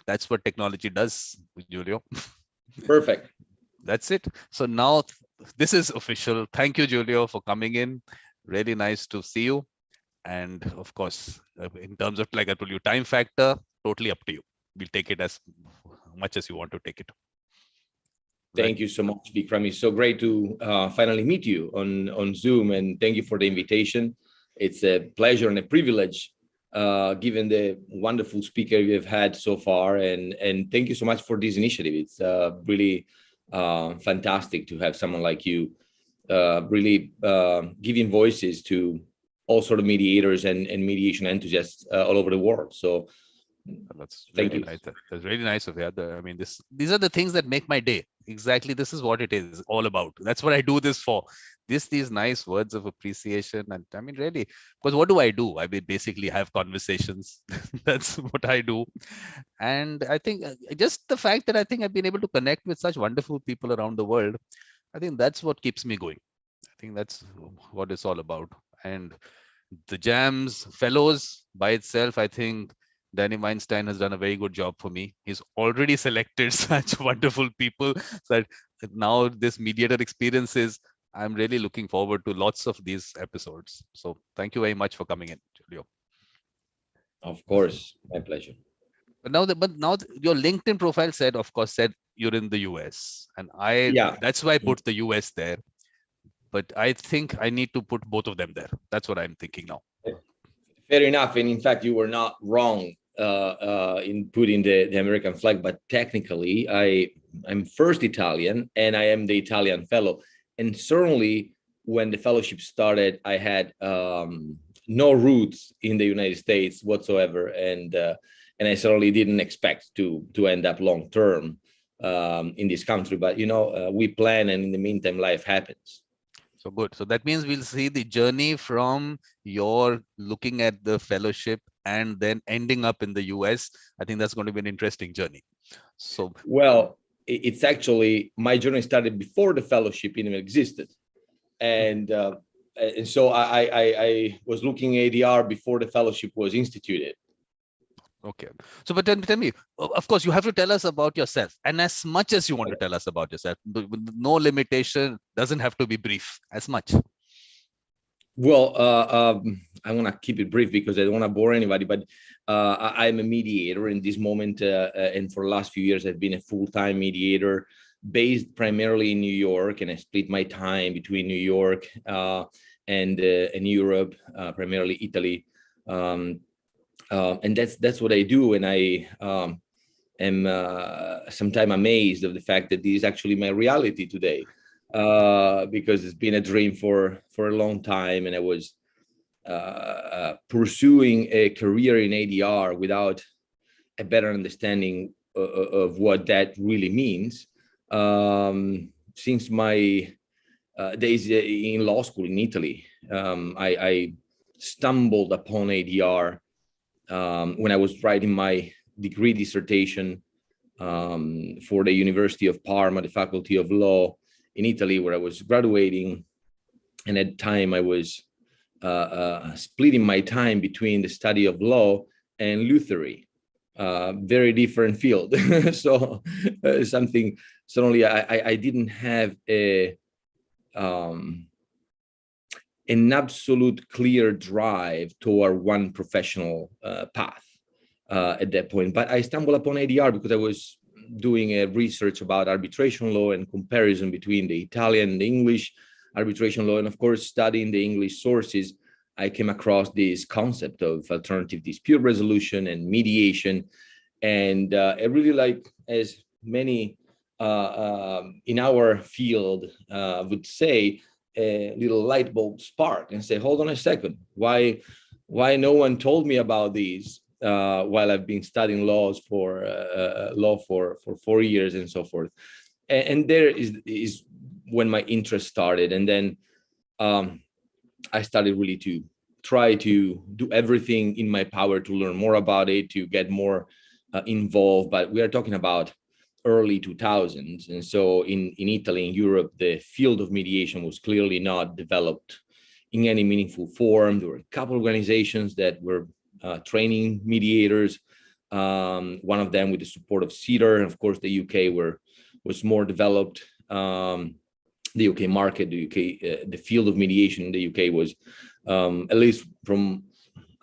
That's what technology does, Giulio. Perfect. That's it. So now this is official. Thank you, Giulio, for coming in. Really nice to see you. And of course, in terms of, like I told you, time factor, totally up to you. We'll take it as much as you want to take it. Right. Thank you so much, Vikram. It's so great to finally meet you on Zoom, and thank you for the invitation. It's a pleasure and a privilege, given the wonderful speaker you've had so far, and thank you so much for this initiative. It's really fantastic to have someone like you really giving voices to all sort of mediators and mediation enthusiasts all over the world. So that's thank really you. nice. That's really nice of you. I mean, these are the things that make my day. Exactly, this is what it is all about. That's what I do this for. These nice words of appreciation, and I mean, really, because what do? I mean, basically have conversations. That's what I do, and I think just the fact that I think I've been able to connect with such wonderful people around the world, I think that's what keeps me going. I think that's what it's all about. And the JAMS Fellows by itself, I think Danny Weinstein has done a very good job for me. He's already selected such wonderful people that now this Mediator Experience is, I'm really looking forward to lots of these episodes. So thank you very much for coming in, Giulio. Of course, my pleasure. But now your LinkedIn profile said, of course, said you're in the US, and Yeah. that's why I put the US there. But I think I need to put both of them there. That's what I'm thinking now. Fair enough. And in fact, you were not wrong in putting the American flag, but technically I'm first Italian and I am the Italian fellow. And certainly when the fellowship started, I had no roots in the United States whatsoever. And I certainly didn't expect to end up long term in this country. But, we plan, and in the meantime, life happens. So good. So that means we'll see the journey from your looking at the fellowship and then ending up in the US. I think that's going to be an interesting journey. So, well, it's actually, my journey started before the fellowship even existed. And so I was looking at ADR before the fellowship was instituted. okay. So, but tell me, of course, you have to tell us about yourself, and as much as you want to tell us about yourself. No limitation, doesn't have to be brief, as much. Well, I want to keep it brief because I don't want to bore anybody, but I'm a mediator in this moment. And for the last few years, I've been a full-time mediator based primarily in New York. And I split my time between New York and Europe, primarily Italy. And that's what I do. And I am sometimes amazed of the fact that this is actually my reality today. Because it's been a dream for a long time, and I was pursuing a career in ADR without a better understanding of what that really means. Since my days in law school in Italy, I stumbled upon ADR when I was writing my degree dissertation for the University of Parma, the Faculty of Law in Italy, where I was graduating. And at the time I was splitting my time between the study of law and Luthery, very different field. So something, suddenly I didn't have an absolute clear drive toward one professional path at that point. But I stumbled upon ADR because I was doing a research about arbitration law and comparison between the Italian and the English arbitration law. And of course, studying the English sources, I came across this concept of alternative dispute resolution and mediation. And I really, like, as many in our field would say, a little light bulb spark and say, hold on a second, why no one told me about these? While I've been studying law for 4 years and so forth. And there is when my interest started. And then I started really to try to do everything in my power to learn more about it, to get more involved. But we are talking about early 2000s. And so in Italy, in Europe, the field of mediation was clearly not developed in any meaningful form. There were a couple of organizations that were training mediators, One of them with the support of Cedar, and of course the UK was more developed. The UK market, the field of mediation in the UK was, at least from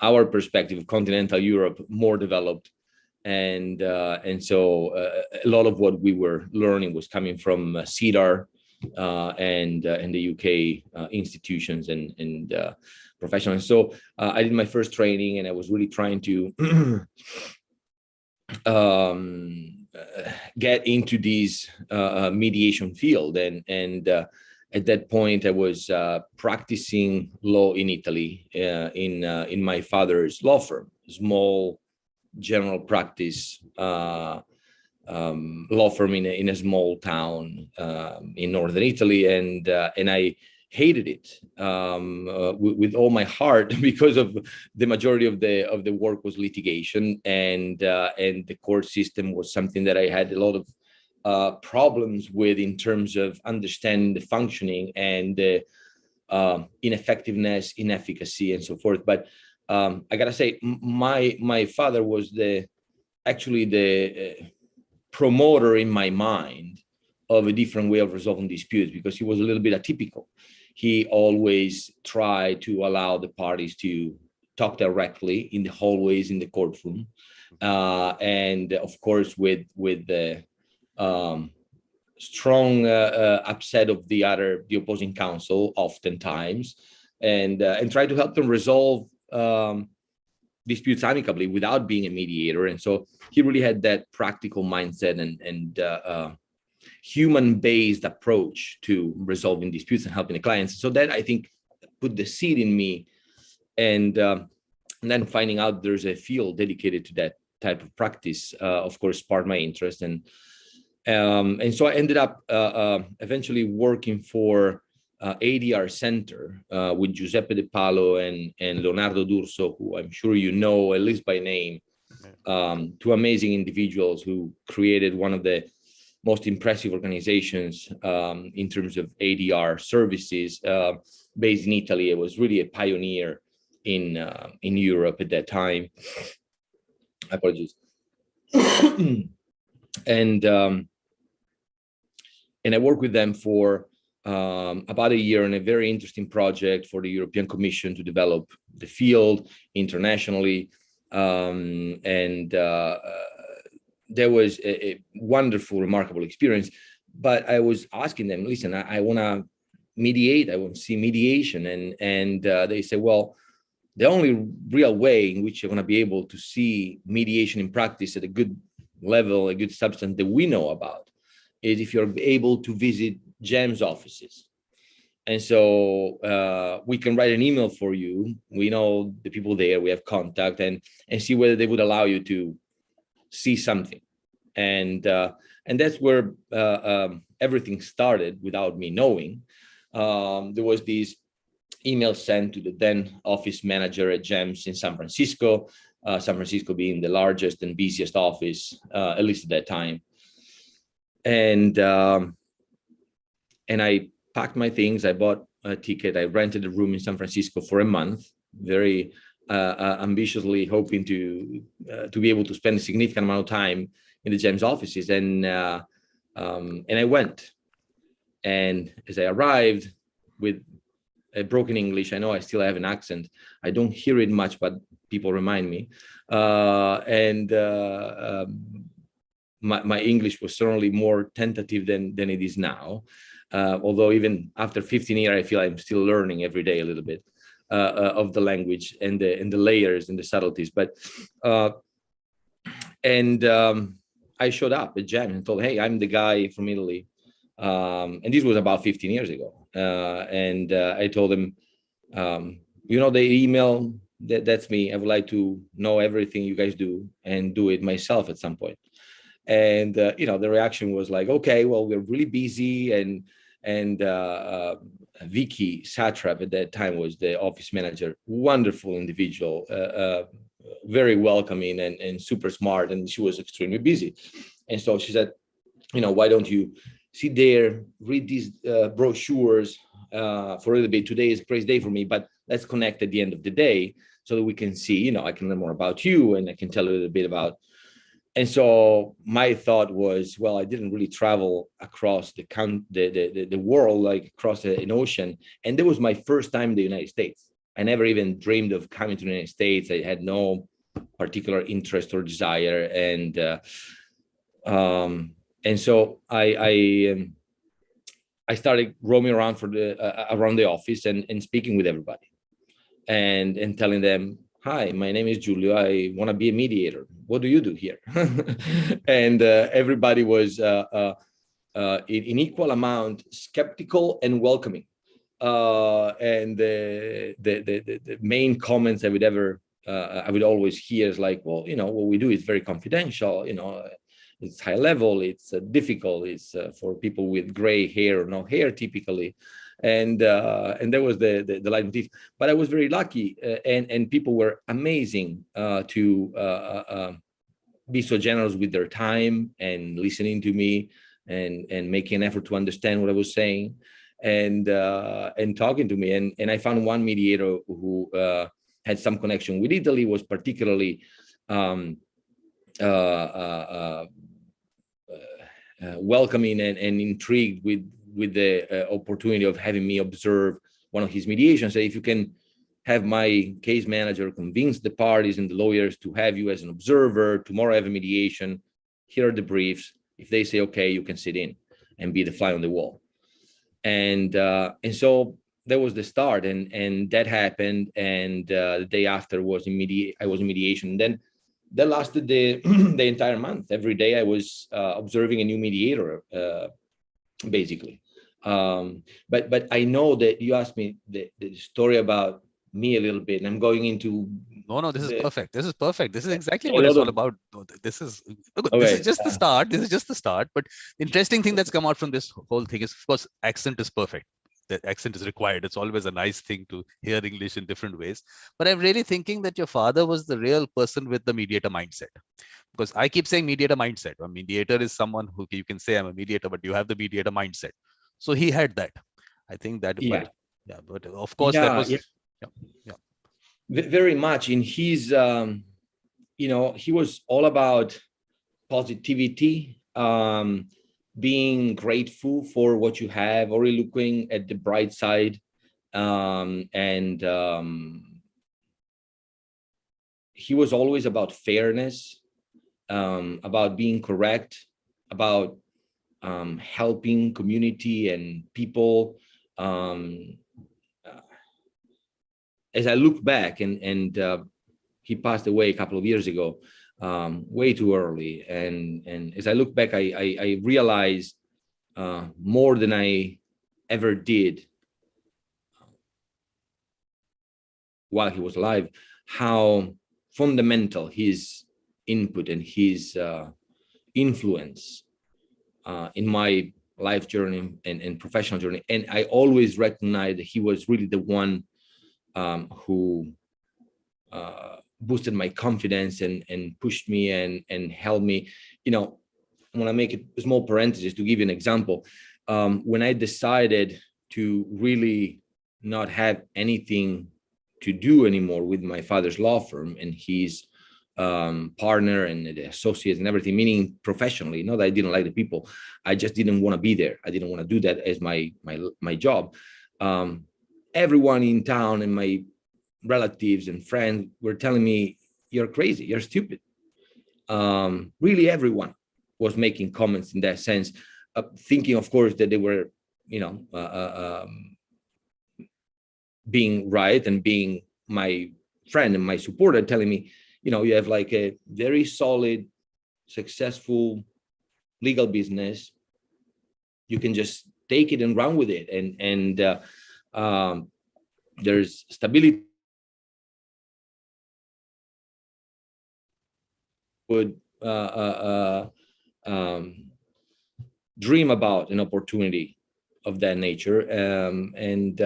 our perspective, continental Europe, more developed, and so a lot of what we were learning was coming from CEDAR and the UK institutions and professionals. So I did my first training, and I was really trying to get into this mediation field, and at that point I was practicing law in Italy in my father's law firm, small general practice law firm in a small town in northern Italy, and I hated it with all my heart because of the majority of the work was litigation, and the court system was something that I had a lot of problems with in terms of understanding the functioning and the ineffectiveness, inefficacy, and so forth. But I gotta say, my father was actually the promoter in my mind of a different way of resolving disputes, because he was a little bit atypical. He always tried to allow the parties to talk directly in the hallways in the courtroom, and of course with the strong upset of the opposing counsel oftentimes, and try to help them resolve disputes amicably without being a mediator. And so he really had that practical mindset and human-based approach to resolving disputes and helping the clients. So that, I think, put the seed in me, and then finding out there's a field dedicated to that type of practice, of course, sparked my interest, and so I ended up eventually working for ADR Center with Giuseppe De Palo and Leonardo D'Urso, who I'm sure you know, at least by name, two amazing individuals who created one of the most impressive organizations in terms of ADR services, based in Italy. It was really a pioneer in Europe at that time. Apologies. And I worked with them for about a year on a very interesting project for the European Commission to develop the field internationally. There was a wonderful, remarkable experience. But I was asking them, listen, I want to mediate. I want to see mediation. And they say, well, the only real way in which you're going to be able to see mediation in practice at a good level, a good substance that we know about, is if you're able to visit JAMS offices. And so we can write an email for you. We know the people there, we have contact, and see whether they would allow you to see something. And that's where everything started without me knowing. There was this email sent to the then office manager at JAMS in San Francisco, San Francisco being the largest and busiest office, at least at that time. And I packed my things. I bought a ticket. I rented a room in San Francisco for a month, very ambitiously hoping to be able to spend a significant amount of time in the JAMS offices. And I went. And as I arrived with a broken English, I know I still have an accent. I don't hear it much, but people remind me. My English was certainly more tentative than it is now. Although even after 15 years, I feel I'm still learning every day a little bit of the language and the layers and the subtleties. But I showed up at JAMS and told, hey, I'm the guy from Italy. And this was about 15 years ago. I told them, the email, that's me. I would like to know everything you guys do and do it myself at some point. And, the reaction was like, okay, well, we're really busy. And Vicky Satrap at that time was the office manager, wonderful individual, very welcoming and super smart. And she was extremely busy. And so she said, why don't you sit there, read these brochures for a little bit. Today is a crazy day for me, but let's connect at the end of the day so that we can see, I can learn more about you, and I can tell a little bit about And so my thought was, well, I didn't really travel across the world, like across an ocean. And that was my first time in the United States. I never even dreamed of coming to the United States. I had no particular interest or desire. And so I started roaming around around the office and speaking with everybody and telling them, hi, my name is Giulio. I want to be a mediator. What do you do here? And everybody was in equal amount skeptical and welcoming. And the main comments I would always hear is like, well, what we do is very confidential. It's high level. It's difficult. It's for people with gray hair or no hair typically. And that was the leitmotif. But I was very lucky, and people were amazing to be so generous with their time and listening to me and making an effort to understand what I was saying and talking to me. And I found one mediator who had some connection with Italy, was particularly welcoming and intrigued with the opportunity of having me observe one of his mediations. Say, if you can have my case manager convince the parties and the lawyers to have you as an observer, tomorrow I have a mediation, here are the briefs. If they say, okay, you can sit in and be the fly on the wall. And so that was the start, and that happened. And the day after I was in mediation. And then that lasted the entire month. Every day I was observing a new mediator, basically. But I know that you asked me the story about me a little bit, and I'm going into this is perfect. This is perfect. This is exactly what it's all about. This is just the start. This is just the start. But the interesting thing that's come out from this whole thing is, of course, accent is perfect. The accent is required. It's always a nice thing to hear English in different ways. But I'm really thinking that your father was the real person with the mediator mindset. Because I keep saying mediator mindset. A mediator is someone who you can say I'm a mediator, but you have the mediator mindset. So he had that. I think that. Yeah. But of course that was. Yeah. Very much in his. He was all about positivity, being grateful for what you have, or looking at the bright side, and he was always about fairness, about being correct, about helping community and people. As I look back, and he passed away a couple of years ago, way too early. And as I look back, I realized more than I ever did while he was alive, how fundamental his input and his influence in my life journey and professional journey. And I always recognized that he was really the one who boosted my confidence and pushed me and helped me. I want to make a small parenthesis to give you an example. When I decided to really not have anything to do anymore with my father's law firm and his partner and the associates and everything, meaning professionally, not that I didn't like the people, I just didn't want to be there. I didn't want to do that as my job. Everyone in town and my relatives and friends were telling me, you're crazy, you're stupid. Really, everyone was making comments in that sense, thinking, of course, that they were, being right and being my friend and my supporter, telling me, you have like a very solid, successful legal business. You can just take it and run with it. And there's stability. Would dream about an opportunity of that nature, and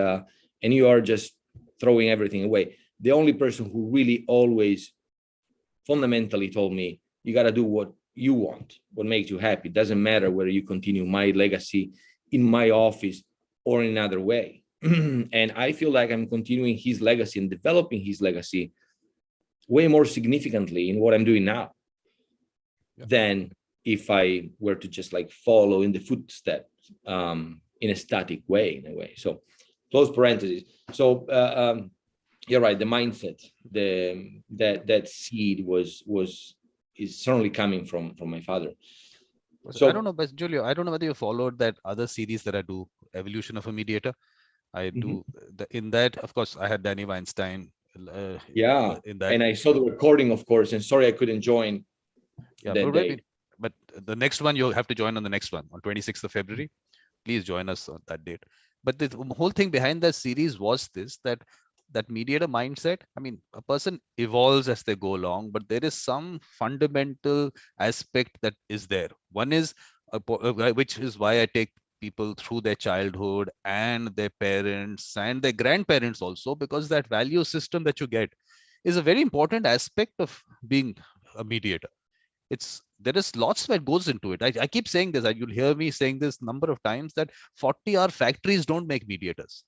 you are just throwing everything away. The only person who really always fundamentally told me, you got to do what you want, what makes you happy. It doesn't matter whether you continue my legacy in my office or in another way. And I feel like I'm continuing his legacy and developing his legacy way more significantly in what I'm doing now. than if I were to just like follow in the footsteps in a static way, in a way. So close parentheses. So you're right. The mindset, that seed is certainly coming from my father. So, I don't know, but Giulio, I don't know whether you followed that other series that I do, Evolution of a Mediator. I do in that, of course, I had Danny Weinstein. In that, and I saw the recording, of course. And sorry I couldn't join. Yeah, but the next one you'll have to join on the next one on 26th of February. Please join us on that date. But the whole thing behind that series was this, that mediator mindset. I mean, a person evolves as they go along, but there is some fundamental aspect that is there. One is, which is why I take people through their childhood and their parents and their grandparents also, because that value system that you get is a very important aspect of being a mediator. There is lots that goes into it. I keep saying this, and you'll hear me saying this number of times, that 40-hour factories don't make mediators.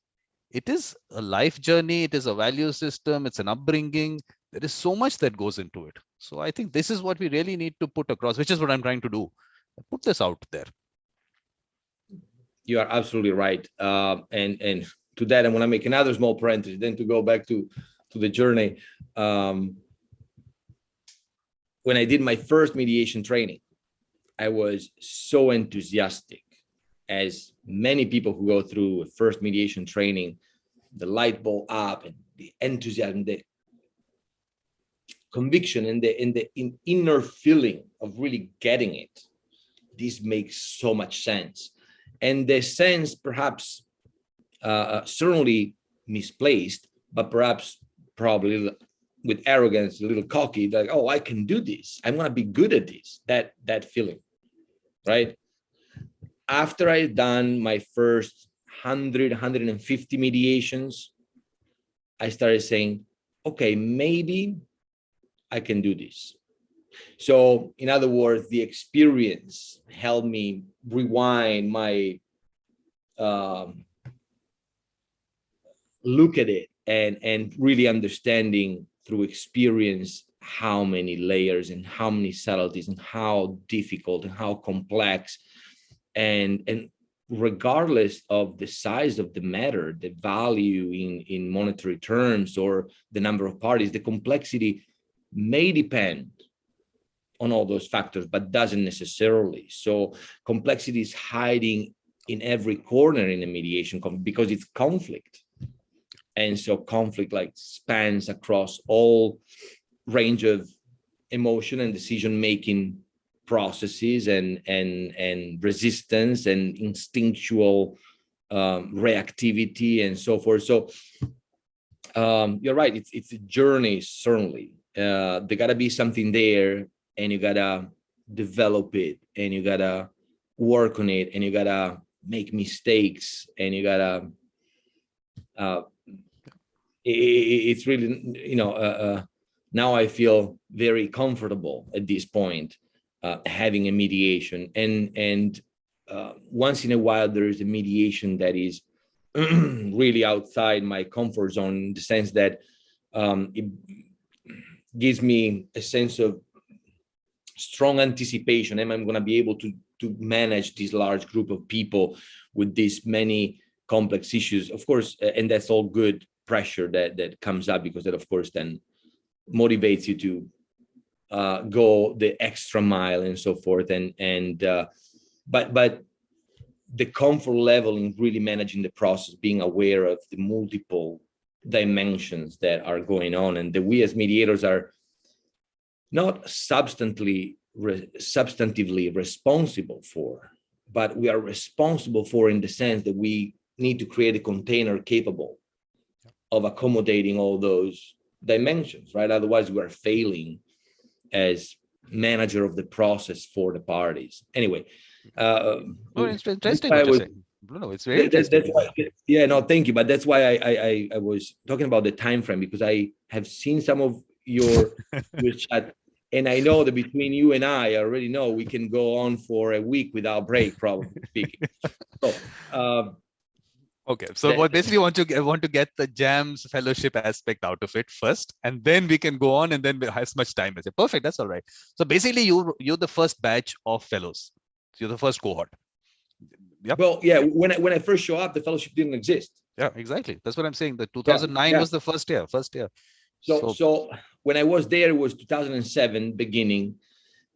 It is a life journey. It is a value system. It's an upbringing. There is so much that goes into it. So I think this is what we really need to put across, which is what I'm trying to do. Put this out there. You are absolutely right. And to that, I want to make another small parenthesis, then to go back to the journey. When I did my first mediation training, I was so enthusiastic, as many people who go through a first mediation training, the light bulb up and the enthusiasm, the conviction, and the inner feeling of really getting it. This makes so much sense. And the sense, perhaps certainly misplaced, but probably with arrogance, a little cocky, like, oh, I can do this. I'm going to be good at this, that feeling, right? After I'd done my first 100, 150 mediations, I started saying, okay, maybe I can do this. So in other words, the experience helped me rewind my look at it and really understanding through experience how many layers and how many subtleties and how difficult and how complex, and regardless of the size of the matter, the value in monetary terms or the number of parties, the complexity may depend on all those factors, but doesn't necessarily. So complexity is hiding in every corner in a mediation because it's conflict. And so conflict like spans across all range of emotion and decision-making processes and resistance and instinctual reactivity and so forth. So you're right, it's a journey, certainly. There gotta be something there, and you gotta develop it, and you gotta work on it, and you gotta make mistakes, and you gotta it's really, now I feel very comfortable at this point having a mediation, and once in a while there is a mediation that is really outside my comfort zone, in the sense that it gives me a sense of strong anticipation. Am I going to be able to manage this large group of people with these many complex issues? Of course, and that's all good pressure that comes up, because that, of course, then motivates you to go the extra mile and so forth. But the comfort level in really managing the process, being aware of the multiple dimensions that are going on, and that we as mediators are not substantively responsible for, but we are responsible for in the sense that we need to create a container capable of accommodating all those dimensions, right? Otherwise, we are failing as manager of the process for the parties. Anyway, it's interesting what you're saying. No, it's very interesting. That's why, thank you. But that's why I was talking about the time frame, because I have seen some of your chat, and I know that between you and I already know we can go on for a week without break, probably speaking. So Okay, so what basically want to get the JAMS fellowship aspect out of it first, and then we can go on, and then as much time as it. Perfect, that's all right. So basically, you're the first batch of fellows. You're the first cohort. Yep. Well, yeah. When I first show up, the fellowship didn't exist. Yeah, exactly. That's what I'm saying. The 2009 was the first year. So when I was there, it was 2007 beginning.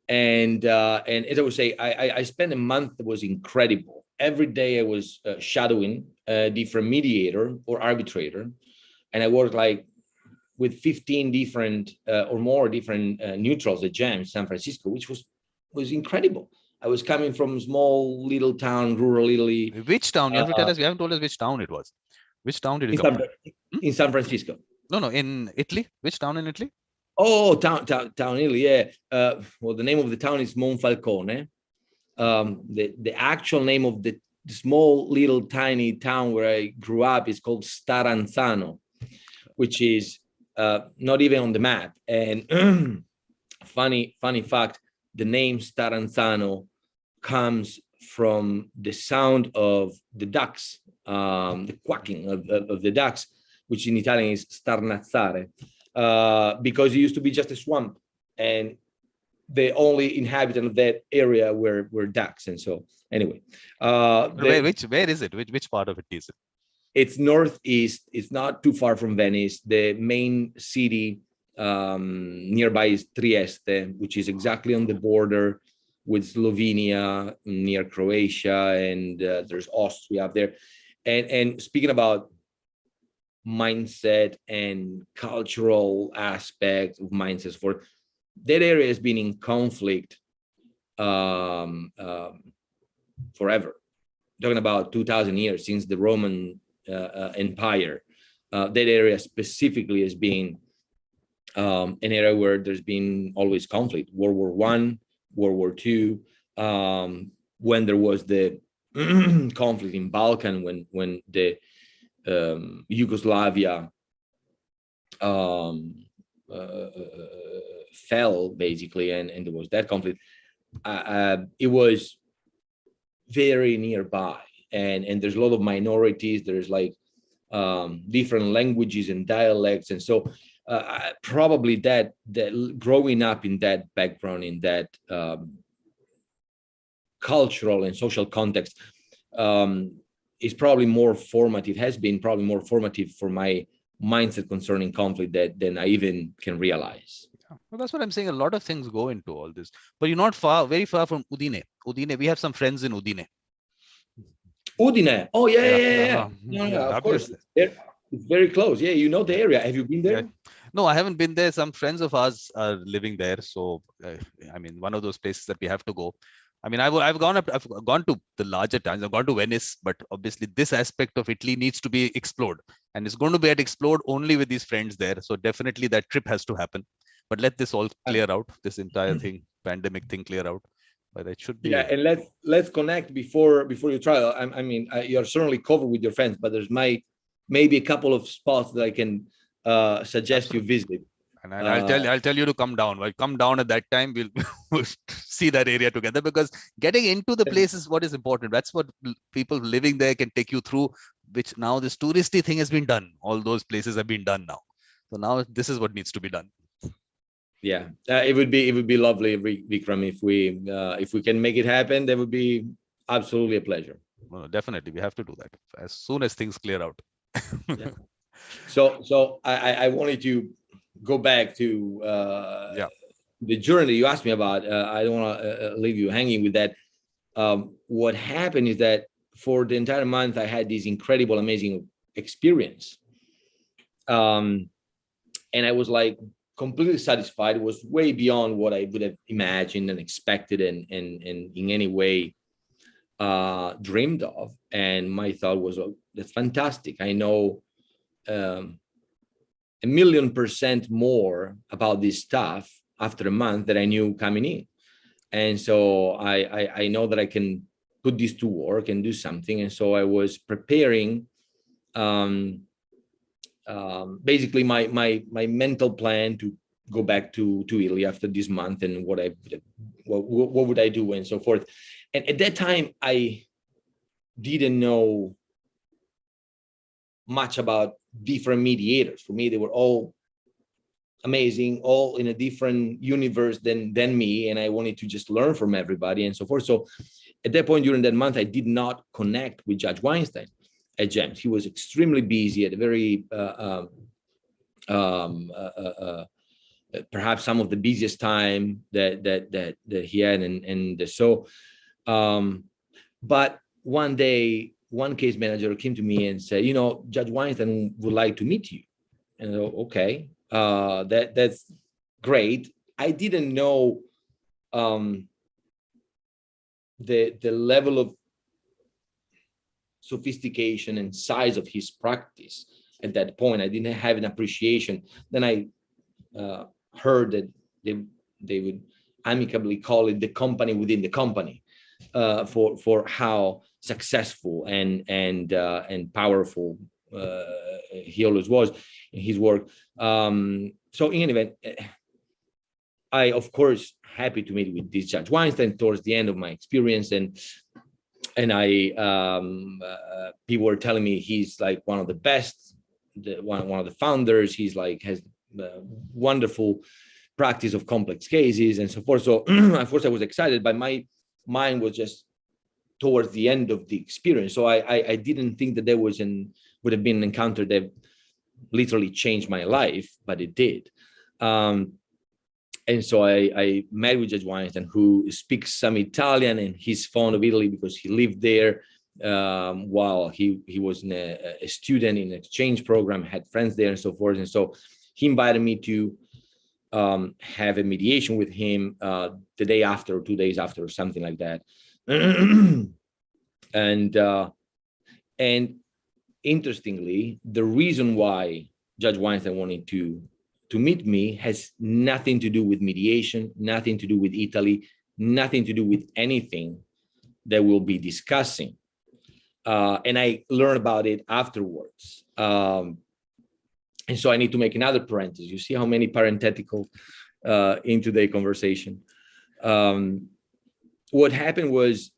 And as I would say, I spent a month that was incredible. Every day I was shadowing a different mediator or arbitrator. And I worked like with 15 different or more different neutrals at JAMS San Francisco, which was incredible. I was coming from small little town, rural Italy. Which town? You have to tell us. You haven't told us which town it was. Which town did you come from? In San Francisco. No, in Italy. Which town in Italy? Oh, town Italy, yeah. Well, the name of the town is Monfalcone. The actual name of the small little tiny town where I grew up is called Staranzano, which is not even on the map. And funny fact, the name Staranzano comes from the sound of the ducks, the quacking of the ducks, which in Italian is starnazzare. Because it used to be just a swamp, and the only inhabitant of that area were ducks. And so anyway, where is it? Which part of it is it? It's northeast. It's not too far from Venice. The main city nearby is Trieste, which is exactly on the border with Slovenia, near Croatia, and there's Austria up there. And speaking about mindset and cultural aspects of mindsets, for that area has been in conflict forever. Talking about 2,000 years since the Roman Empire. That area specifically has been an area where there's been always conflict. World War I, World War II, when there was the conflict in Balkan, when the Yugoslavia fell basically, and there was that conflict. It was very nearby, and there's a lot of minorities. There's like different languages and dialects, and so probably that growing up in that background, in that cultural and social context, is probably more formative, has been probably more formative for my mindset concerning conflict than I even can realize. Yeah. Well, that's what I'm saying. A lot of things go into all this, but you're not very far from Udine. Udine, we have some friends in Udine. Udine. Oh, yeah. Of course. It's very close. Yeah, you know the area. Have you been there? Yeah. No, I haven't been there. Some friends of ours are living there. So, I mean, one of those places that we have to go. I mean, I've gone to the larger towns. I've gone to Venice, but obviously this aspect of Italy needs to be explored, and it's going to be explored only with these friends there. So definitely that trip has to happen. But let this all clear out, this entire thing, pandemic thing clear out. But it should be. Yeah, and let's connect before you try. I mean, you're certainly covered with your friends, but there's maybe a couple of spots that I can suggest you visit. And I'll tell you to come down. Well, come down at that time. We'll see that area together, because getting into the place is what is important. That's what people living there can take you through. Which now this touristy thing has been done. All those places have been done now. So now this is what needs to be done. Yeah, it would be lovely, Vikram, if we can make it happen. That would be absolutely a pleasure. Well, definitely, we have to do that as soon as things clear out. Yeah. So I wanted to go back to the journey you asked me about. I don't want to leave you hanging with that. What happened is that for the entire month, I had this incredible, amazing experience. And I was like completely satisfied. It was way beyond what I would have imagined and expected and in any way dreamed of. And my thought was, oh, that's fantastic. I know 1,000,000% more about this stuff after a month that I knew coming in. And so I know that I can put this to work and do something. And so I was preparing basically my mental plan to go back to Italy after this month, and what would I do and so forth. And at that time, I didn't know much about different mediators. For me, they were all amazing, all in a different universe than me, and I wanted to just learn from everybody and so forth. So at that point during that month, I did not connect with Judge Weinstein at JAMS. He was extremely busy at a very perhaps some of the busiest time that he had, and so but one day one case manager came to me and said, Judge Weinstein would like to meet you. And I go, okay, that's great. I didn't know the level of sophistication and size of his practice at that point. I didn't have an appreciation. Then I heard that they would amicably call it the company within the company, for how successful and powerful he always was in his work. So in any event, I of course happy to meet with this Judge Weinstein towards the end of my experience, and I people were telling me he's like one of the best, one of the founders. He's like has wonderful practice of complex cases and so forth. So of course I was excited, but my mind was just towards the end of the experience. So I didn't think that there would have been an encounter that literally changed my life, but it did. And so I met with Judge Weinstein, who speaks some Italian, and he's fond of Italy because he lived there while he was a student in an exchange program, had friends there and so forth. And so he invited me to have a mediation with him the day after or 2 days after or something like that. And interestingly, the reason why Judge Weinstein wanted to meet me has nothing to do with mediation, nothing to do with Italy, nothing to do with anything that we'll be discussing. And I learned about it afterwards. And so I need to make another parenthesis. You see how many parenthetical in today's conversation. What happened was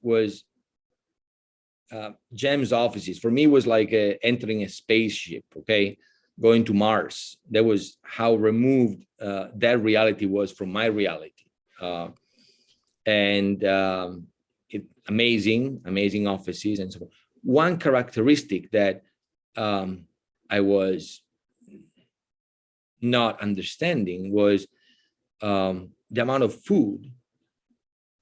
JAMS offices for me was like entering a spaceship, okay, going to Mars. That was how removed that reality was from my reality. Amazing offices and so forth. One characteristic that I was not understanding was the amount of food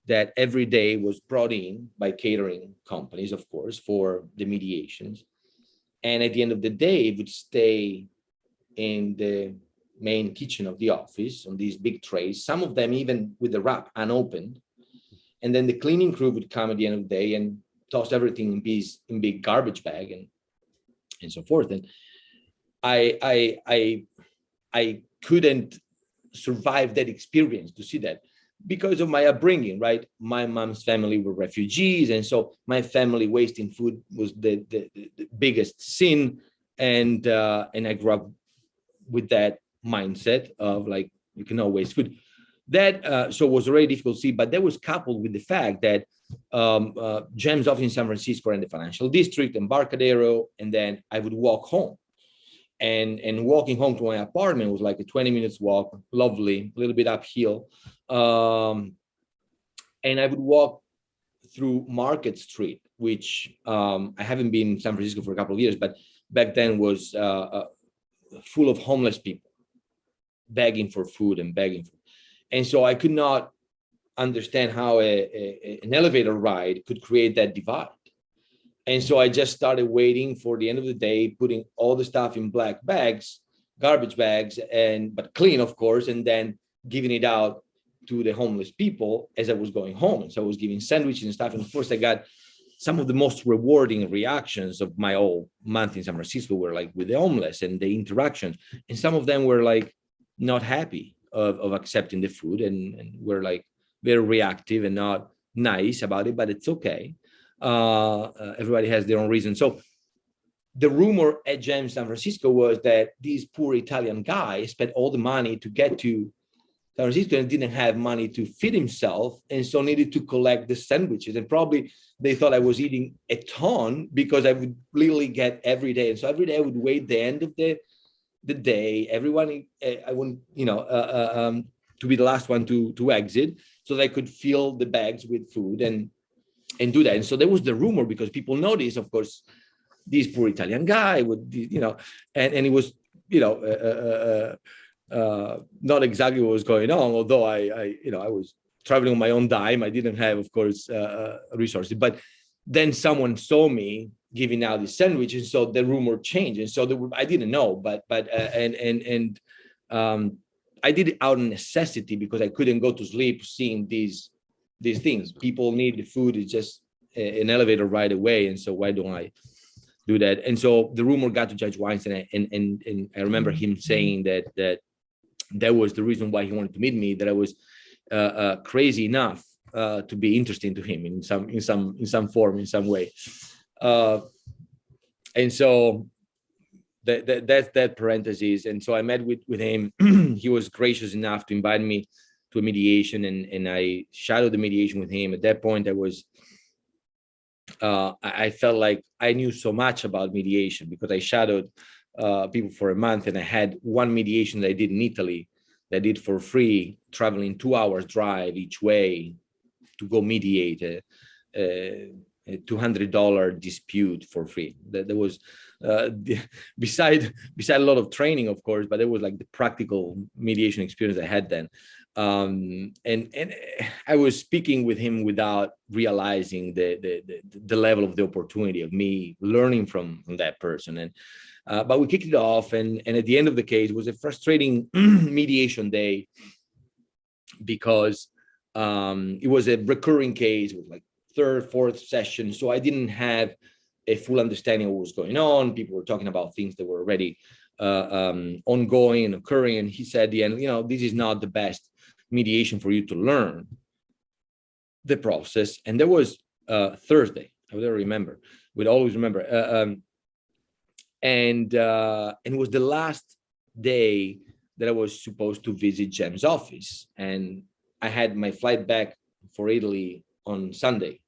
that every day was brought in by catering companies, of course, for the mediations. And at the end of the day, it would stay in the main kitchen of the office on these big trays, some of them even with the wrap unopened. And then the cleaning crew would come at the end of the day and toss everything in big garbage bag and so forth. And I couldn't survive that experience to see that because of my upbringing, right? My mom's family were refugees. And so my family wasting food was the biggest sin. And I grew up with that mindset of like, you cannot waste food. That so was already difficult to see, but that was coupled with the fact that JAMS office in San Francisco and the financial district, Embarcadero, and then I would walk home. And walking home to my apartment was like a 20 minutes walk, lovely, a little bit uphill. And I would walk through Market Street, which I haven't been in San Francisco for a couple of years, but back then was full of homeless people begging for food and begging for. And so I could not understand how an elevator ride could create that divide. And so I just started waiting for the end of the day, putting all the stuff in black bags, garbage bags, but clean, of course, and then giving it out to the homeless people as I was going home. And so I was giving sandwiches and stuff. And of course, I got some of the most rewarding reactions of my whole month in San Francisco were like with the homeless and the interactions. And some of them were like not happy of accepting the food and were like very reactive and not nice about it, but it's okay. Everybody has their own reason. So the rumor at JAMS San Francisco was that this poor Italian guy spent all the money to get to San Francisco and didn't have money to feed himself, and so needed to collect the sandwiches. And probably they thought I was eating a ton because I would literally get every day. And so every day I would wait the end of the day. Everyone, I wouldn't, to be the last one to exit, so that I could fill the bags with food and do that. And so there was the rumor, because people noticed, of course, this poor Italian guy would, and it was, not exactly what was going on. Although I was traveling on my own dime. I didn't have, of course, resources. But then someone saw me giving out these sandwiches, so the rumor changed. And so I didn't know, but I did it out of necessity, because I couldn't go to sleep seeing these things. People need the food. It's just an elevator ride away. And so why don't I do that? And so the rumor got to Judge Weinstein, and I remember him saying that was the reason why he wanted to meet me, that I was crazy enough to be interesting to him in some form, in some way. And so that's that parenthesis. And so I met with him. He was gracious enough to invite me to a mediation, and I shadowed the mediation with him. At that point, I felt like I knew so much about mediation, because I shadowed people for a month, and I had one mediation that I did in Italy that I did for free, traveling 2 hours drive each way to go mediate a $200 dispute for free. There was beside a lot of training, of course, but it was like the practical mediation experience I had then. And I was speaking with him without realizing the level of the opportunity of me learning from that person. And but we kicked it off, and at the end of the case, it was a frustrating mediation day, because it was a recurring case with like third, fourth session. So I didn't have a full understanding of what was going on. People were talking about things that were already ongoing and occurring. And he said at the end, this is not the best mediation for you to learn the process. And there was Thursday, I would remember, would always remember. And it was the last day that I was supposed to visit JAMS office. And I had my flight back for Italy on Sunday.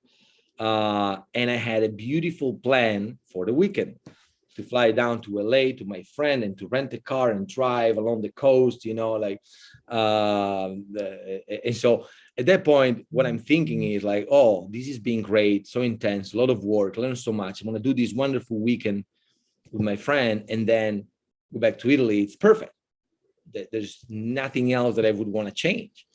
And I had a beautiful plan for the weekend to fly down to LA to my friend, and to rent a car and drive along the coast, and so at that point, what I'm thinking is like, oh, this is being great, so intense, a lot of work, learn so much. I'm going to do this wonderful weekend with my friend and then go back to Italy. It's perfect. There's nothing else that I would want to change.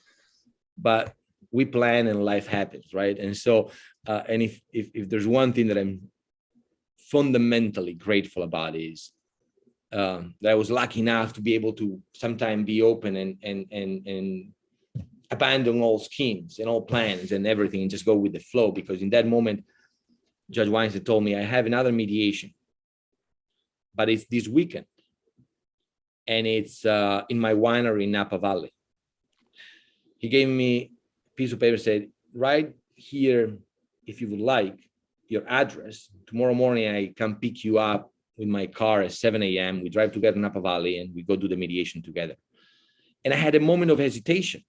But we plan and life happens, right? And so, and if there's one thing that I'm fundamentally grateful about is that I was lucky enough to be able to sometimes be open and abandon all schemes and all plans and everything, and just go with the flow. Because in that moment, Judge Weinstein told me, I have another mediation, but it's this weekend, and it's in my winery in Napa Valley. He gave me a piece of paper, said, right here, if you would like, your address. Tomorrow morning, I come pick you up with my car at 7 a.m. We drive together in Napa Valley, and we go do the mediation together. And I had a moment of hesitation,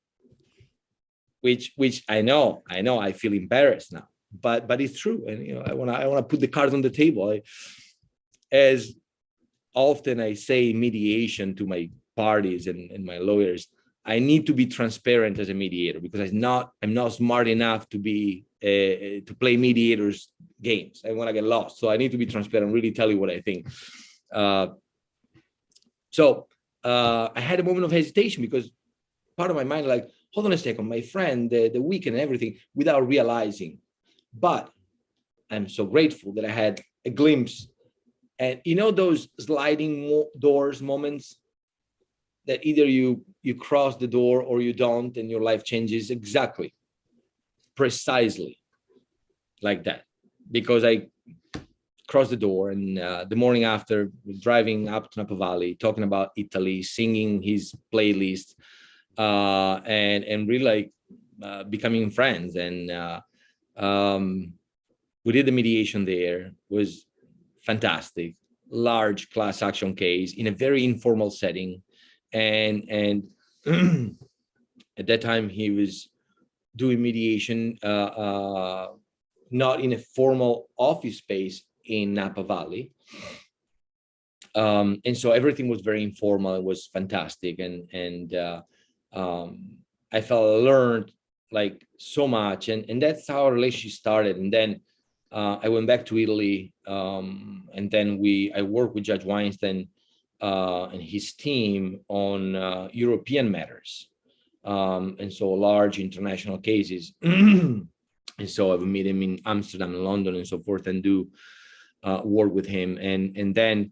which I know, I feel embarrassed now, but it's true. And I want to put the cards on the table. As often I say in mediation to my parties and my lawyers, I need to be transparent as a mediator, because I'm not smart enough to be to play mediators games. I want to get lost, so I need to be transparent, really tell you what I think. So I had a moment of hesitation, because part of my mind, like, hold on a second, my friend, the weekend and everything, without realizing. But I'm so grateful that I had a glimpse, and those sliding doors moments, that either you cross the door or you don't, and your life changes exactly, precisely like that. Because I crossed the door, and the morning after, driving up to Napa Valley, talking about Italy, singing his playlist, and really becoming friends. And we did the mediation there. It was fantastic, large class action case in a very informal setting. And At that time, he was doing mediation, not in a formal office space in Napa Valley. And so everything was very informal. It was fantastic. And I felt I learned like so much. And that's how our relationship started. And then I went back to Italy. And then I worked with Judge Weinstein and his team on European matters. And so large international cases. And so I would meet him in Amsterdam and London and so forth and do work with him. And then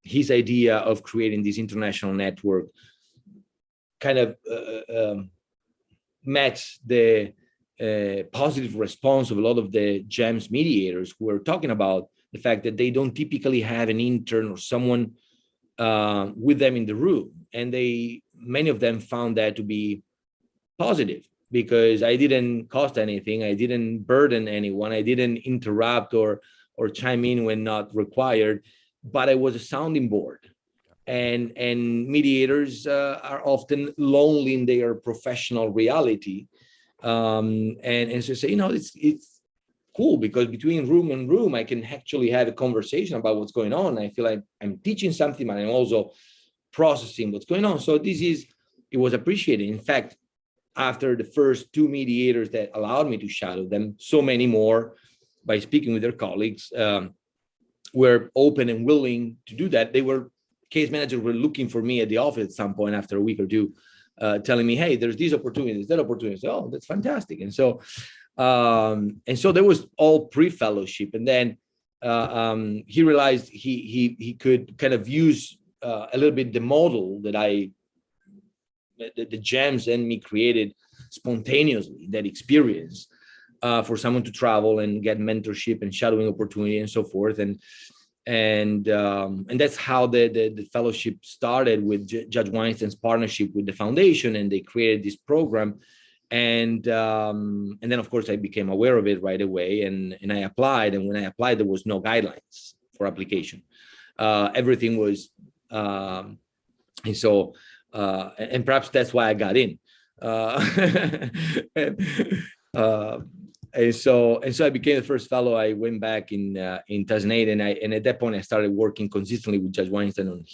his idea of creating this international network kind of met the positive response of a lot of the JAMS mediators who were talking about the fact that they don't typically have an intern or someone with them in the room. And many of them found that to be positive because I didn't cost anything. I didn't burden anyone. I didn't interrupt or chime in when not required, but I was a sounding board. And mediators are often lonely in their professional reality. And so say, it's cool because between room and room, I can actually have a conversation about what's going on. I feel like I'm teaching something, but I'm also processing what's going on. So it was appreciated. In fact, after the first 2 mediators that allowed me to shadow them, so many more by speaking with their colleagues were open and willing to do that. Case managers were looking for me at the office at some point after a week or two, telling me, hey, there's these opportunities, that opportunity. So, oh, that's fantastic. And so there was all pre-fellowship. And then he realized he could kind of use a little bit the model that the JAMS and me created spontaneously, that experience for someone to travel and get mentorship and shadowing opportunity and so forth. And that's how the fellowship started with Judge Weinstein's partnership with the foundation, and they created this program. And then of course I became aware of it right away, and I applied. And when I applied, there was no guidelines for application. Everything was, and so and perhaps that's why I got in. And so I became the first fellow. I went back in 2008, and at that point I started working consistently with Judge Weinstein on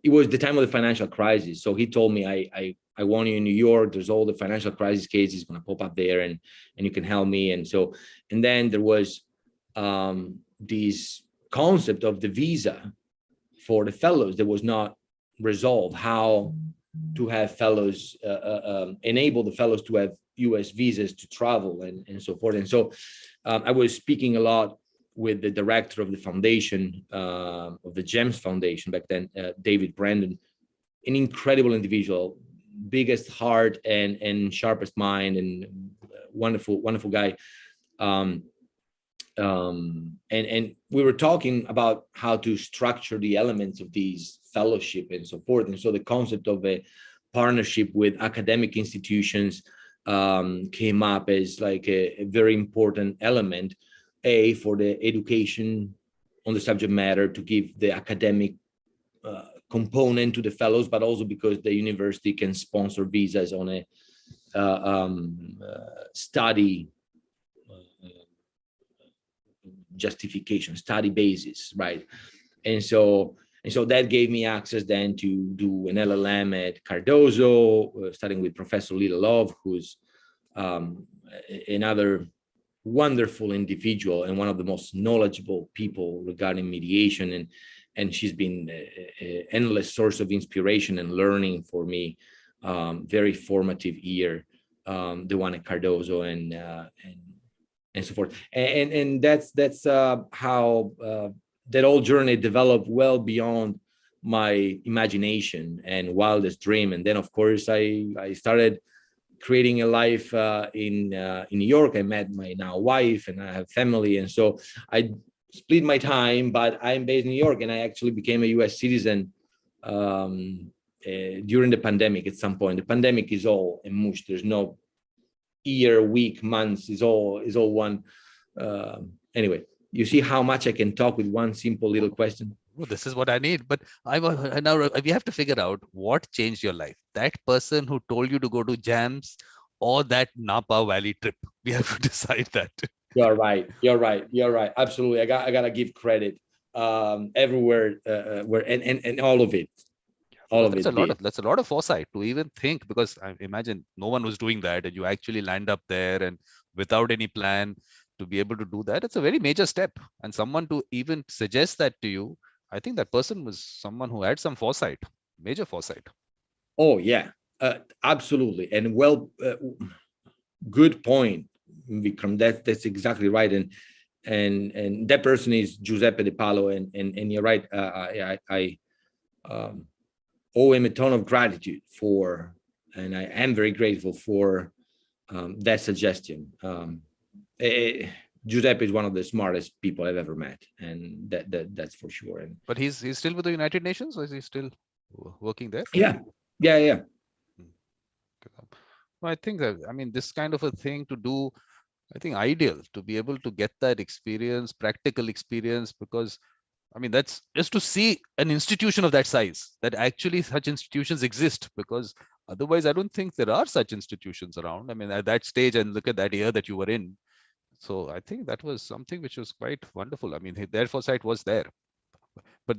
it was the time of the financial crisis. So he told me, I want you in New York. There's all the financial crisis cases going to pop up there, and you can help me. And then there was this concept of the visa for the fellows that was not resolved. How to have fellows, enable the fellows to have US visas to travel and so forth. And so I was speaking a lot with the director of the foundation, of the JAMS Foundation back then, David Brandon, an incredible individual, biggest heart and sharpest mind, and wonderful guy. And we were talking about how to structure the elements of these fellowship and so forth. And so the concept of a partnership with academic institutions came up as like a very important element, for the education on the subject matter, to give the academic component to the fellows, but also because the university can sponsor visas on a study justification, study basis, right? And so that gave me access then to do an LLM at Cardozo, starting with Professor Lila Love, who's another wonderful individual and one of the most knowledgeable people regarding mediation. And she's been an endless source of inspiration and learning for me. Very formative year, the one at Cardozo and so forth. And that's how that whole journey developed well beyond my imagination and wildest dream. And then, of course, I started creating a life in New York. I met my now wife, and I have family. And so I split my time, but I'm based in New York, and I actually became a US citizen during the pandemic at some point. The pandemic is all a mush. There's no year, week, months, is all one. Anyway. You see how much I can talk with one simple little question? Well, this is what I need. But now we have to figure out what changed your life. That person who told you to go to JAMS or that Napa Valley trip. We have to decide that. You're right. You're right. You're right. Absolutely. I gotta give credit everywhere, where and all of it. All of That's it a lot did. of foresight to even think, because I imagine no one was doing that, and you actually land up there and without any plan to be able to do that. It's a very major step, and someone to even suggest that to you, I think that person was someone who had some foresight, major foresight. Oh yeah, absolutely. And well, good point, Vikram. That's exactly right. And that person is Giuseppe De Palo. And you're right. I owe him a ton of gratitude for, and I am very grateful for that suggestion. Giuseppe is one of the smartest people I've ever met, and that's for sure. And But he's still with the United Nations, or is he still working there? yeah. Well, I think that, I mean, this kind of a thing to do, I think ideal to be able to get that experience, practical experience, because I mean, that's just to see an institution of that size, that actually such institutions exist, because otherwise I don't think there are such institutions around. I mean, at that stage, and look at that year that you were in. So I think that was something which was quite wonderful. I mean, their foresight was there. But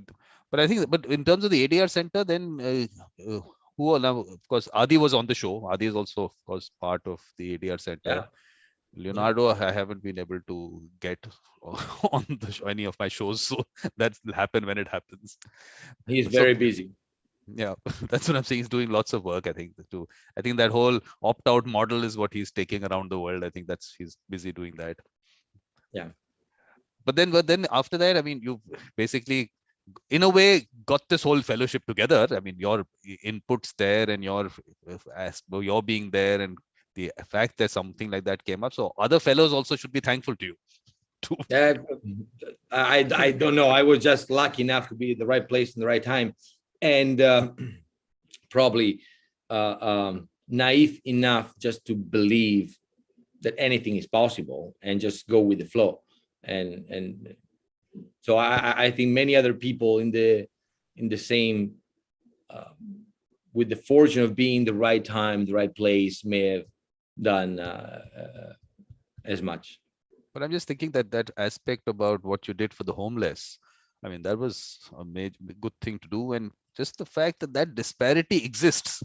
I think, but in terms of the ADR center, then who are now, of course, Adi was on the show. Adi is also, of course, part of the ADR center. Yeah. Leonardo, I haven't been able to get on the show, any of my shows, so that'll happen when it happens. He's So, very busy. yeah, that's what I'm saying. He's doing lots of work. I think that whole opt-out model is what he's taking around the world. I think he's busy doing that. Yeah. But then after that, I mean, you basically, in a way, got this whole fellowship together. I mean, your inputs there and your being there, and the fact that something like that came up. So other fellows also should be thankful to you. I don't know. I was just lucky enough to be at the right place in the right time, and probably naive enough just to believe that anything is possible and just go with the flow. And so I think many other people in the same with the fortune of being the right time, the right place, may have done as much. But I'm just thinking that aspect about what you did for the homeless, I mean, that was a good thing to do. And just the fact that disparity exists,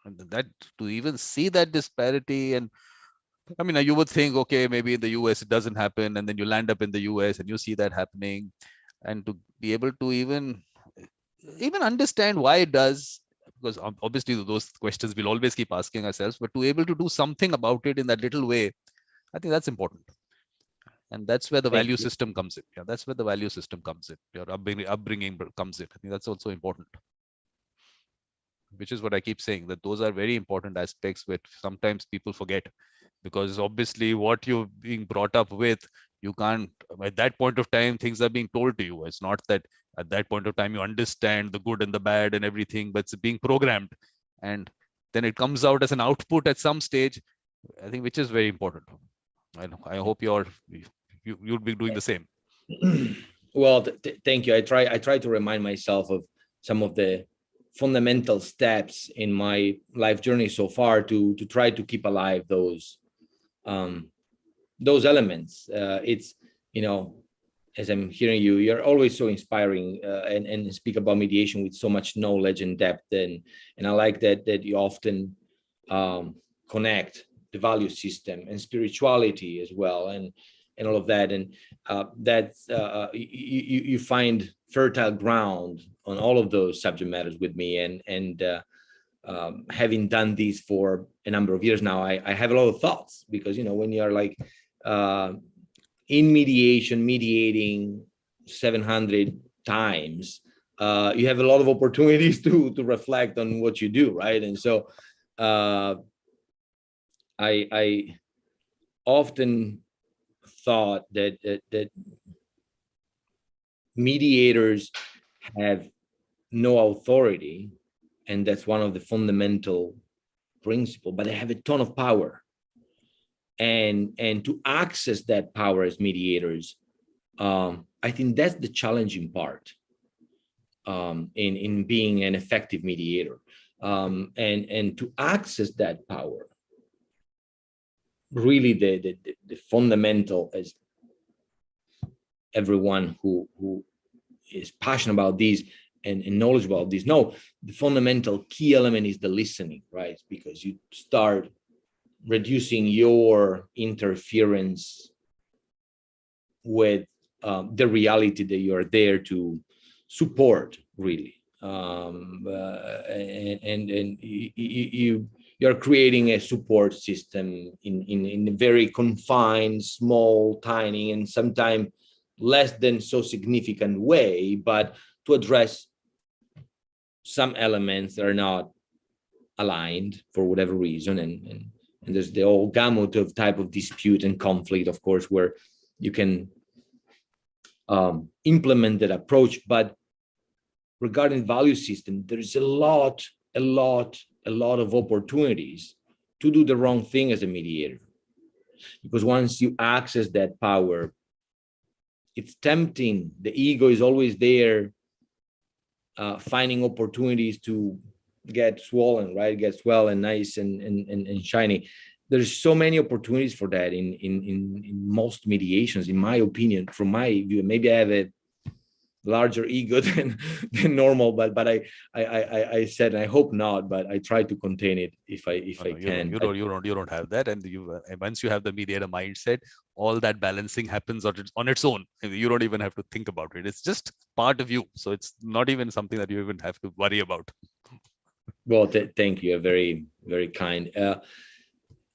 and that to even see that disparity, and I mean, you would think, okay, maybe in the US it doesn't happen, and then you land up in the US and you see that happening, and to be able to even understand why it does, because obviously those questions we'll always keep asking ourselves, but to be able to do something about it in that little way, I think that's important. And that's where the value system comes in. Yeah, that's where the value system comes in. Your upbringing comes in. I think that's also important. Which is what I keep saying, that those are very important aspects which sometimes people forget, because obviously what you're being brought up with, you can't, at that point of time, things are being told to you. It's not that at that point of time you understand the good and the bad and everything, but it's being programmed. And then it comes out as an output at some stage, I think, which is very important. I hope you'll be doing the same. Well, thank you. I try to remind myself of some of the fundamental steps in my life journey so far to try to keep alive those elements. It's, as I'm hearing you, you're always so inspiring, and speak about mediation with so much knowledge and depth, and I like that you often connect the value system and spirituality as well, and all of that, and that's you find fertile ground on all of those subject matters with me, and having done this for a number of years now, I have a lot of thoughts, because when you're like in mediating 700 times, you have a lot of opportunities to reflect on what you do, right? And so I often thought that mediators have no authority, and that's one of the fundamental principles, but they have a ton of power, and to access that power as mediators, I think that's the challenging part in being an effective mediator, and to access that power. Really, the fundamental, as everyone who is passionate about this and knowledgeable about this know, the fundamental key element is the listening, right? Because you start reducing your interference with the reality that you're there to support, really. And you're creating a support system in a very confined, small, tiny, and sometimes less than so significant way, but to address some elements that are not aligned for whatever reason. And there's the whole gamut of type of dispute and conflict, of course, where you can implement that approach. But regarding value system, there is a lot of opportunities to do the wrong thing as a mediator, because once you access that power, it's tempting. The ego is always there, finding opportunities to get swollen, right? Get swell and nice and shiny. There's so many opportunities for that in most mediations, in my opinion, from my view. Maybe I have a larger ego than normal, but I said, and I hope not, but I try to contain it if I can. You don't have that, and you once you have the mediator mindset, all that balancing happens on its own. You don't even have to think about it. It's just part of you, so it's not even something that you even have to worry about. Well, thank you. Very, very kind.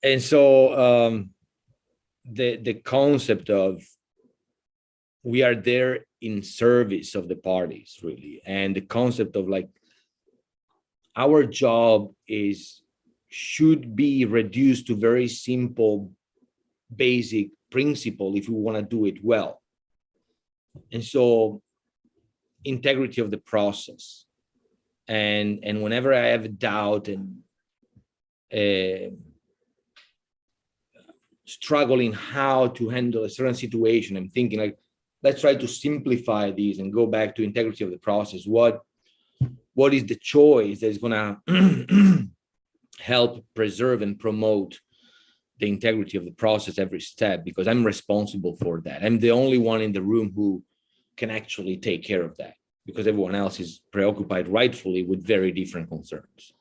And so the concept of we are there in service of the parties, really, and the concept of like our job should be reduced to very simple, basic principle if we want to do it well. And so integrity of the process. And whenever I have a doubt and struggling how to handle a certain situation, I'm thinking like, let's try to simplify these and go back to integrity of the process. What is the choice that is going to help preserve and promote the integrity of the process every step? Because I'm responsible for that. I'm the only one in the room who can actually take care of that, because everyone else is preoccupied rightfully with very different concerns.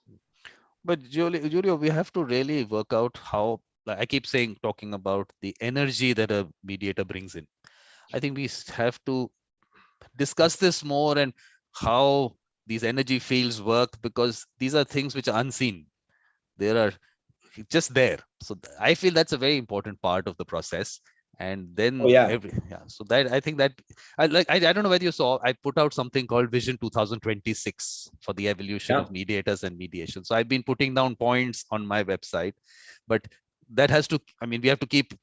But Giulio, we have to really work out how, like I keep saying, talking about the energy that a mediator brings in. I think we have to discuss this more and how these energy fields work, because these are things which are unseen. They are just there. So I feel that's a very important part of the process. And then so that I think that I don't know whether you saw, I put out something called Vision 2026 for the evolution of mediators and mediation. So I've been putting down points on my website, but that has to, I mean, we have to keep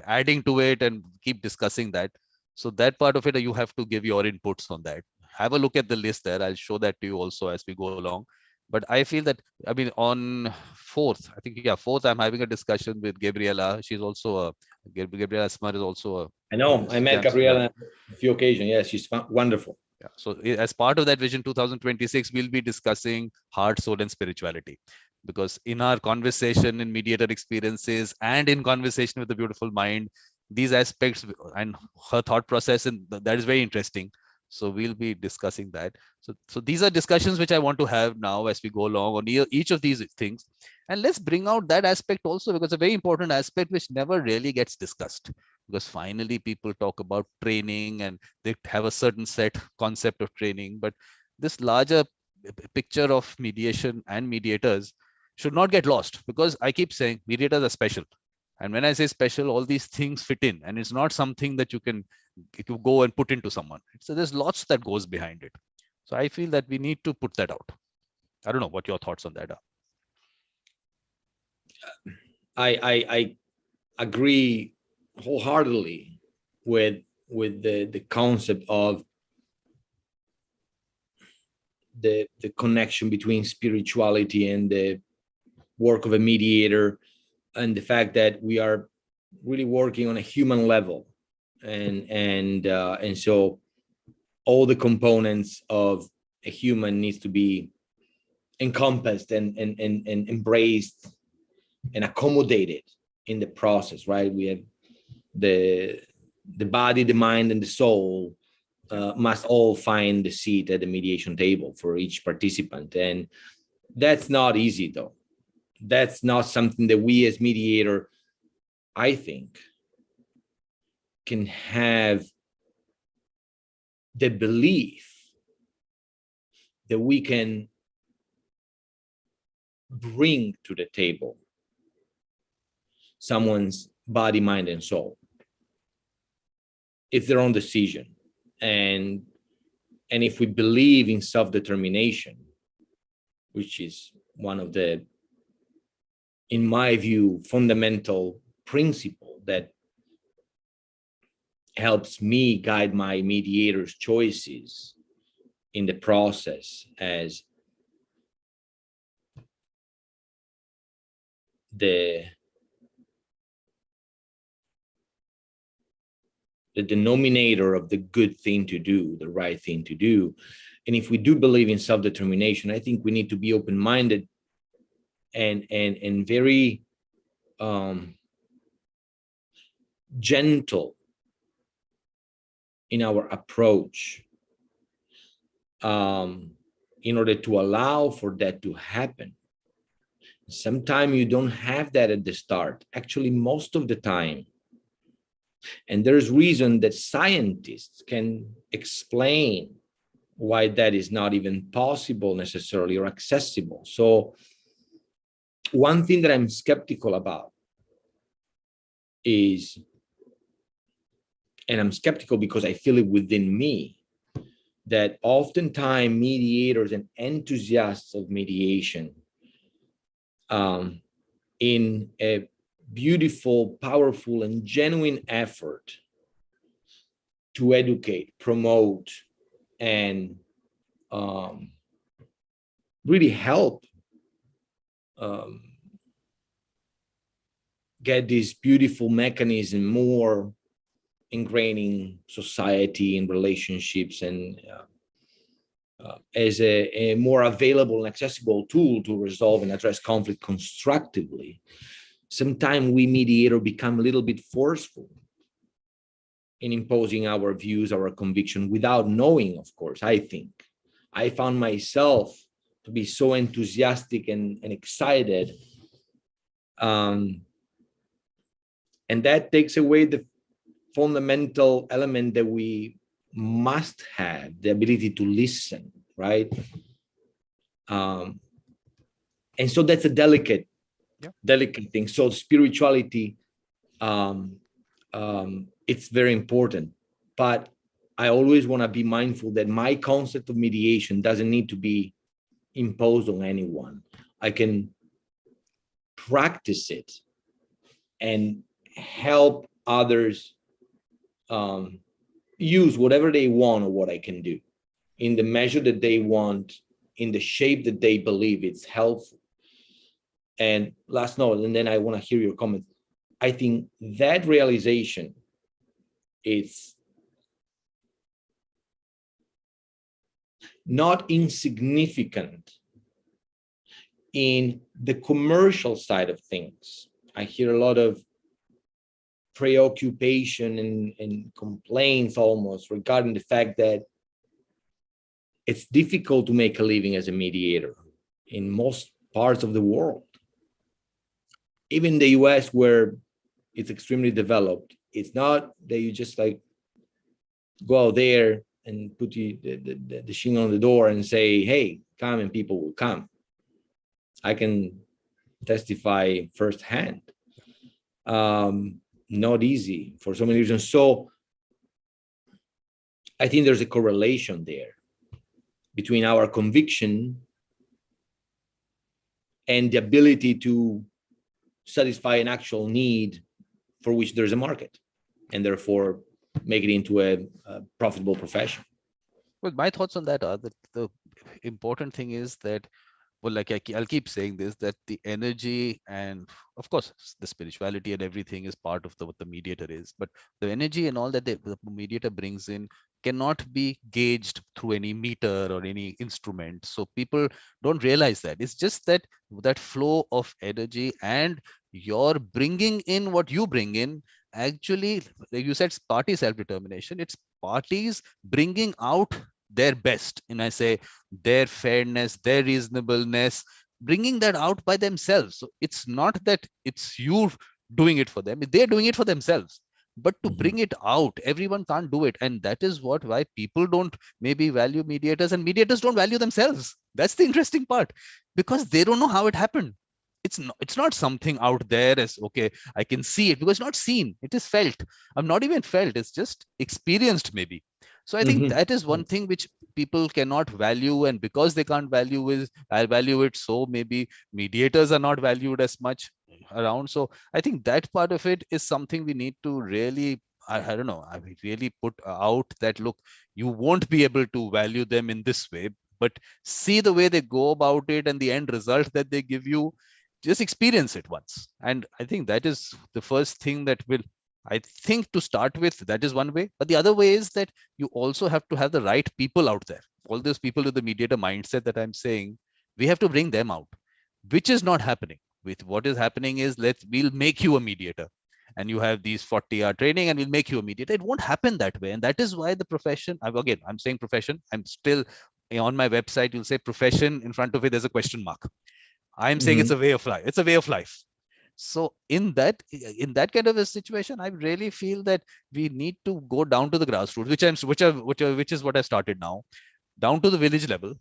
adding to it and keep discussing that. So that part of it, you have to give your inputs on that. Have a look at the list there. I'll show that to you also as we go along. But I feel that, I mean, on 4th, I think, 4th, I'm having a discussion with Gabriela. She's also Gabriela Asmar is also a. I know, I met Gabriela a few occasions. Yes, she's wonderful. Yeah. So as part of that Vision 2026, we'll be discussing heart, soul, and spirituality. Because in our conversation in Mediator Experiences and in Conversation with the Beautiful Mind, these aspects and her thought process, and that is very interesting. So we'll be discussing that. So these are discussions which I want to have now as we go along on each of these things. And let's bring out that aspect also, because it's a very important aspect which never really gets discussed. Because finally people talk about training and they have a certain set concept of training. But this larger picture of mediation and mediators should not get lost, because I keep saying mediators are special. And when I say special, all these things fit in, and it's not something that you can go and put into someone. So there's lots that goes behind it. So I feel that we need to put that out. I don't know what your thoughts on that are. I agree wholeheartedly with the concept of the connection between spirituality and the work of a mediator, and the fact that we are really working on a human level, and so all the components of a human needs to be encompassed and embraced and accommodated in the process, right? We have the body, the mind, and the soul must all find the seat at the mediation table for each participant. And that's not easy, though. That's not something that we as mediator, I think, can have the belief that we can bring to the table someone's body, mind, and soul. It's their own decision. And if we believe in self-determination, which is one of the, in my view, fundamental principle that helps me guide my mediator's choices in the process, as the denominator of the good thing to do, the right thing to do. And if we do believe in self-determination, I think we need to be open-minded and very gentle in our approach in order to allow for that to happen. Sometimes you don't have that at the start, actually most of the time. And there's reason that scientists can explain why that is not even possible necessarily or accessible. So one thing that I'm skeptical about is, and I'm skeptical because I feel it within me, that oftentimes mediators and enthusiasts of mediation in a beautiful, powerful, and genuine effort to educate, promote, and really help get this beautiful mechanism more ingrained in society and relationships, and as a more available and accessible tool to resolve and address conflict constructively. Sometimes we mediator become a little bit forceful in imposing our views, our conviction, without knowing, of course. I think I found myself to be so enthusiastic and excited, and that takes away the fundamental element that we must have, the ability to listen, right? And so that's a delicate thing. So spirituality, it's very important, but I always want to be mindful that my concept of mediation doesn't need to be imposed on anyone. I can practice it and help others use whatever they want or what I can do in the measure that they want, in the shape that they believe it's helpful. And last note, and then I want to hear your comment. I think that realization is not insignificant in the commercial side of things. I hear a lot of preoccupation and complaints almost regarding the fact that it's difficult to make a living as a mediator in most parts of the world. Even the US, where it's extremely developed, it's not that you just like go out there and put the shingle on the door and say, hey, come, and people will come. I can testify firsthand. Not easy for so many reasons. So I think there's a correlation there between our conviction and the ability to satisfy an actual need for which there's a market, and therefore make it into a profitable profession. Well, my thoughts on that are that the important thing is that well, like I'll keep saying this, that the energy and of course the spirituality and everything is part of what the mediator is, but the energy and all that the mediator brings in cannot be gauged through any meter or any instrument. So people don't realize that it's just that flow of energy, and you're bringing in what you bring in. Actually, like you said, it's party self-determination. It's parties bringing out their best, and I say their fairness, their reasonableness, bringing that out by themselves. So it's not that it's you doing it for them, they're doing it for themselves. But to Mhm. bring it out, everyone can't do it. And that is why people don't maybe value mediators, and mediators don't value themselves. That's the interesting part, because they don't know how it happened. It's not something out there as okay, I can see it, because it's not seen, it is felt. I'm not even felt, it's just experienced maybe. So I think Mhm. that is one thing which people cannot value, and because they can't value is I value it, so maybe mediators are not valued as much around. So I think that part of it is something we need to really, I don't know, I mean, really put out that look, you won't be able to value them in this way, but see the way they go about it and the end result that they give you. Just experience it once, and I think that is the first thing that will, I think, to start with, that is one way. But the other way is that you also have to have the right people out there. All those people with the mediator mindset that I'm saying, we have to bring them out, which is not happening. With what is happening is, we'll make you a mediator, and you have these 40-hour training, and we'll make you a mediator. It won't happen that way, and that is why the profession. Again, I'm saying profession. I'm still on my website. You'll say profession, in front of it, there's a question mark. I'm saying it's Mhm. a way of life. It's a way of life. So in that kind of a situation, I really feel that we need to go down to the grassroots, which is what I started now, down to the village level,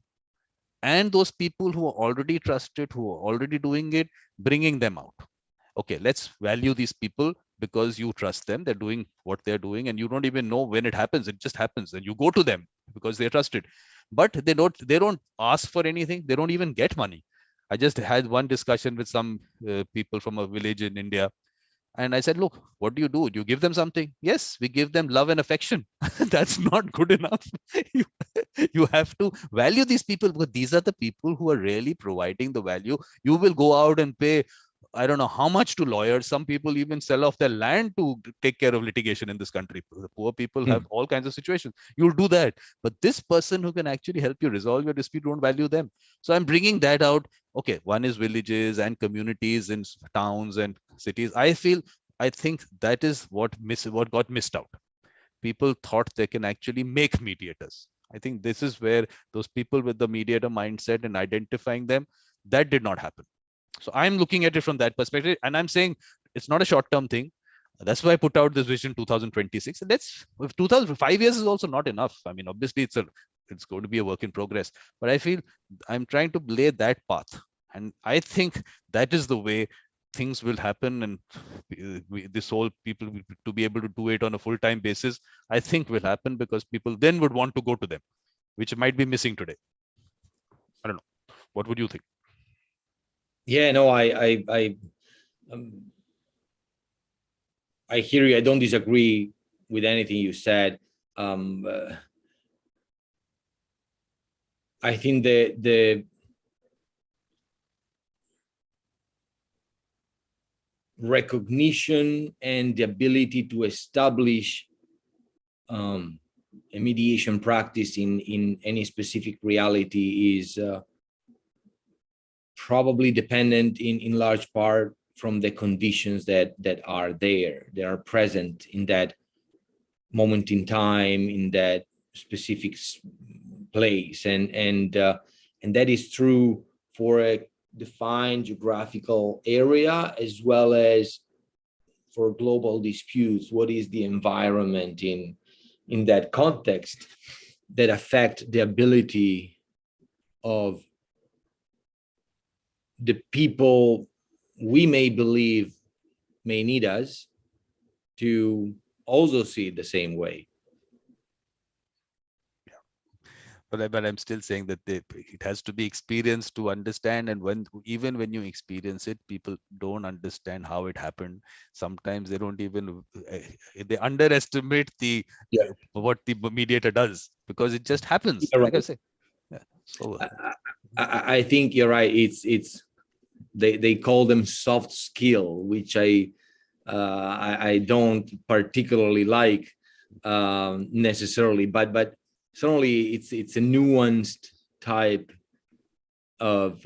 and those people who are already trusted, who are already doing it, bringing them out. Okay, let's value these people because you trust them. They're doing what they're doing, and you don't even know when it happens. It just happens, and you go to them because they're trusted. But they don't ask for anything. They don't even get money. I just had one discussion with some people from a village in India, and I said, look, what do? Do you give them something? Yes, we give them love and affection. That's not good enough. you, you have to value these people, because these are the people who are really providing the value. You will go out and pay, I don't know how much, to lawyers. Some people even sell off their land to take care of litigation in this country. The poor people have Mhm. all kinds of situations. You'll do that. But this person who can actually help you resolve your dispute, don't value them. So I'm bringing that out. Okay, one is villages and communities in towns and cities. I think that is what got missed out. People thought they can actually make mediators. I think this is where those people with the mediator mindset and identifying them, that did not happen. So I'm looking at it from that perspective, and I'm saying it's not a short-term thing. That's why I put out this vision 2026. And that's, if 2005 years is also not enough. I mean, obviously it's going to be a work in progress. But I feel I'm trying to lay that path, and I think that is the way things will happen. And this whole people to be able to do it on a full-time basis, I think will happen, because people then would want to go to them, which might be missing today. I don't know. What would you think? Yeah, no, um, I hear you. I don't disagree with anything you said. Um, uh, I think the recognition and the ability to establish um, a mediation practice in any specific reality is probably dependent in large part from the conditions that are there, that are present in that moment in time, in that specific place, and that is true for a defined geographical area as well as for global disputes. What is the environment in that context that affect the ability of the people we may believe may need us to also see it the same way? But I'm still saying that it has to be experienced to understand. And even when you experience it, people don't understand how it happened. Sometimes they don't even they underestimate Yeah, what the mediator does, because it just happens. you're Like I right. say, yeah. So I, I think you're right. It's they call them soft skill, which I don't particularly like necessarily, but certainly it's a nuanced type of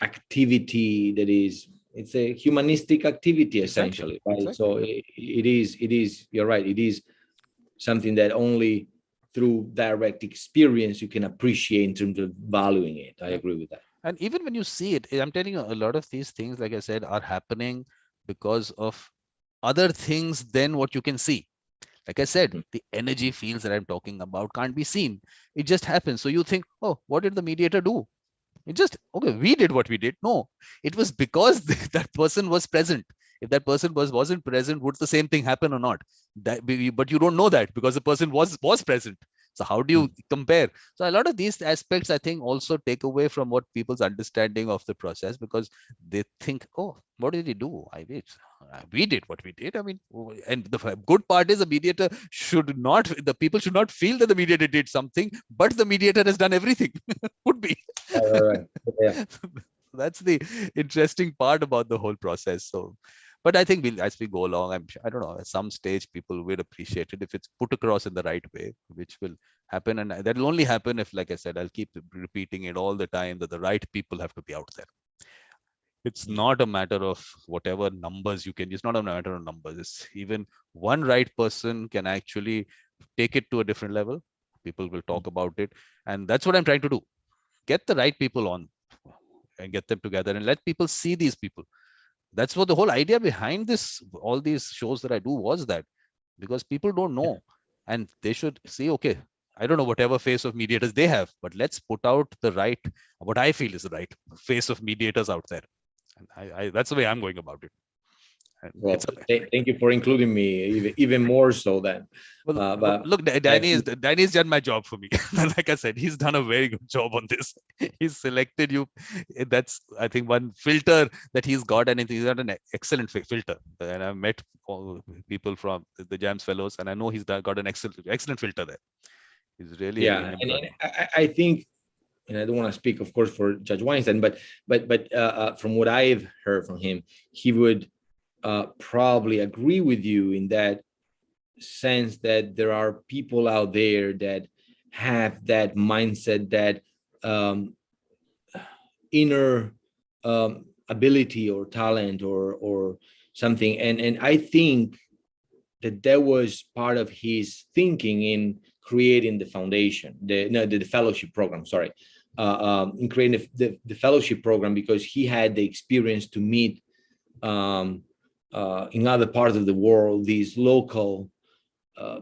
activity that is, it's a humanistic activity essentially, right? Exactly. So it is, you're right, it is something that only through direct experience you can appreciate in terms of valuing it. I agree with that. And even when you see it, I'm telling you, a lot of these things, like I said, are happening because of other things than what you can see. Like I said, the energy fields that I'm talking about can't be seen. It just happens. So you think, oh, what did the mediator do? It just, okay, we did what we did. No, it was because that person was present. If that person wasn't present, would the same thing happen or not? But you don't know that because the person was present. So how do you compare? So a lot of these aspects, I think, also take away from what people's understanding of the process, because they think, oh, what did he do? We did what we did. I mean, and the good part is the mediator should not, the people should not feel that the mediator did something, but the mediator has done everything. Would be. Right. Yeah. That's the interesting part about the whole process. So, but I think as we go along, I don't know, at some stage people will appreciate it if it's put across in the right way, which will happen. And that will only happen if, like I said, I'll keep repeating it all the time, that the right people have to be out there. It's not a matter of whatever numbers you can. It's not a matter of numbers. It's even one right person can actually take it to a different level. People will talk about it. And that's what I'm trying to do. Get the right people on and get them together and let people see these people. That's what the whole idea behind this, all these shows that I do, was that, because people don't know and they should see, okay, I don't know whatever face of mediators they have, but let's put out the right, what I feel is the right face of mediators out there. And that's the way I'm going about it. And Well, thank you for including me even more so then. well, But look, Danny's done my job for me. Like I said, he's done a very good job on this. He's selected you. That's, I think, one filter that he's got, and he's got an excellent filter. And I've met all people from the JAMS Fellows, and I know he's got an excellent filter there. He's really helping yeah, him and run. I think, and I don't want to speak, of course, for Judge Weinstein, but from what I've heard from him, he would probably agree with you in that sense that there are people out there that have that mindset, that inner ability or talent or something, and I think that was part of his thinking in creating the foundation, the fellowship program, sorry, in creating the fellowship program, because he had the experience to meet in other parts of the world these local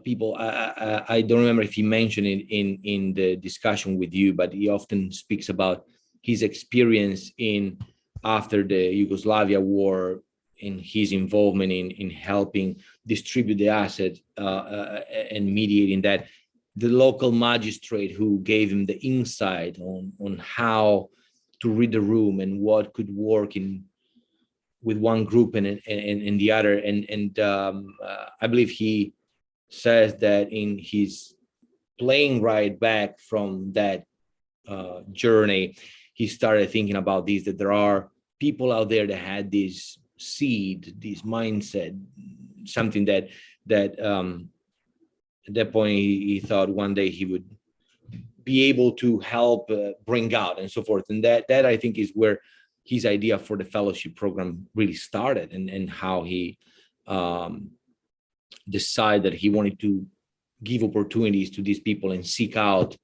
people. I don't remember if he mentioned it in the discussion with you, but he often speaks about his experience in after the Yugoslavia war, in his involvement in helping distribute the asset and mediating that. The local magistrate who gave him the insight on how to read the room and what could work in with one group and the other, and I believe he says that in his plane ride back from that journey, he started thinking about this, that there are people out there that had this seed, this mindset, something that at that point he thought one day he would be able to help bring out and so forth. And that I think is where his idea for the fellowship program really started, and how he decided that he wanted to give opportunities to these people and seek out.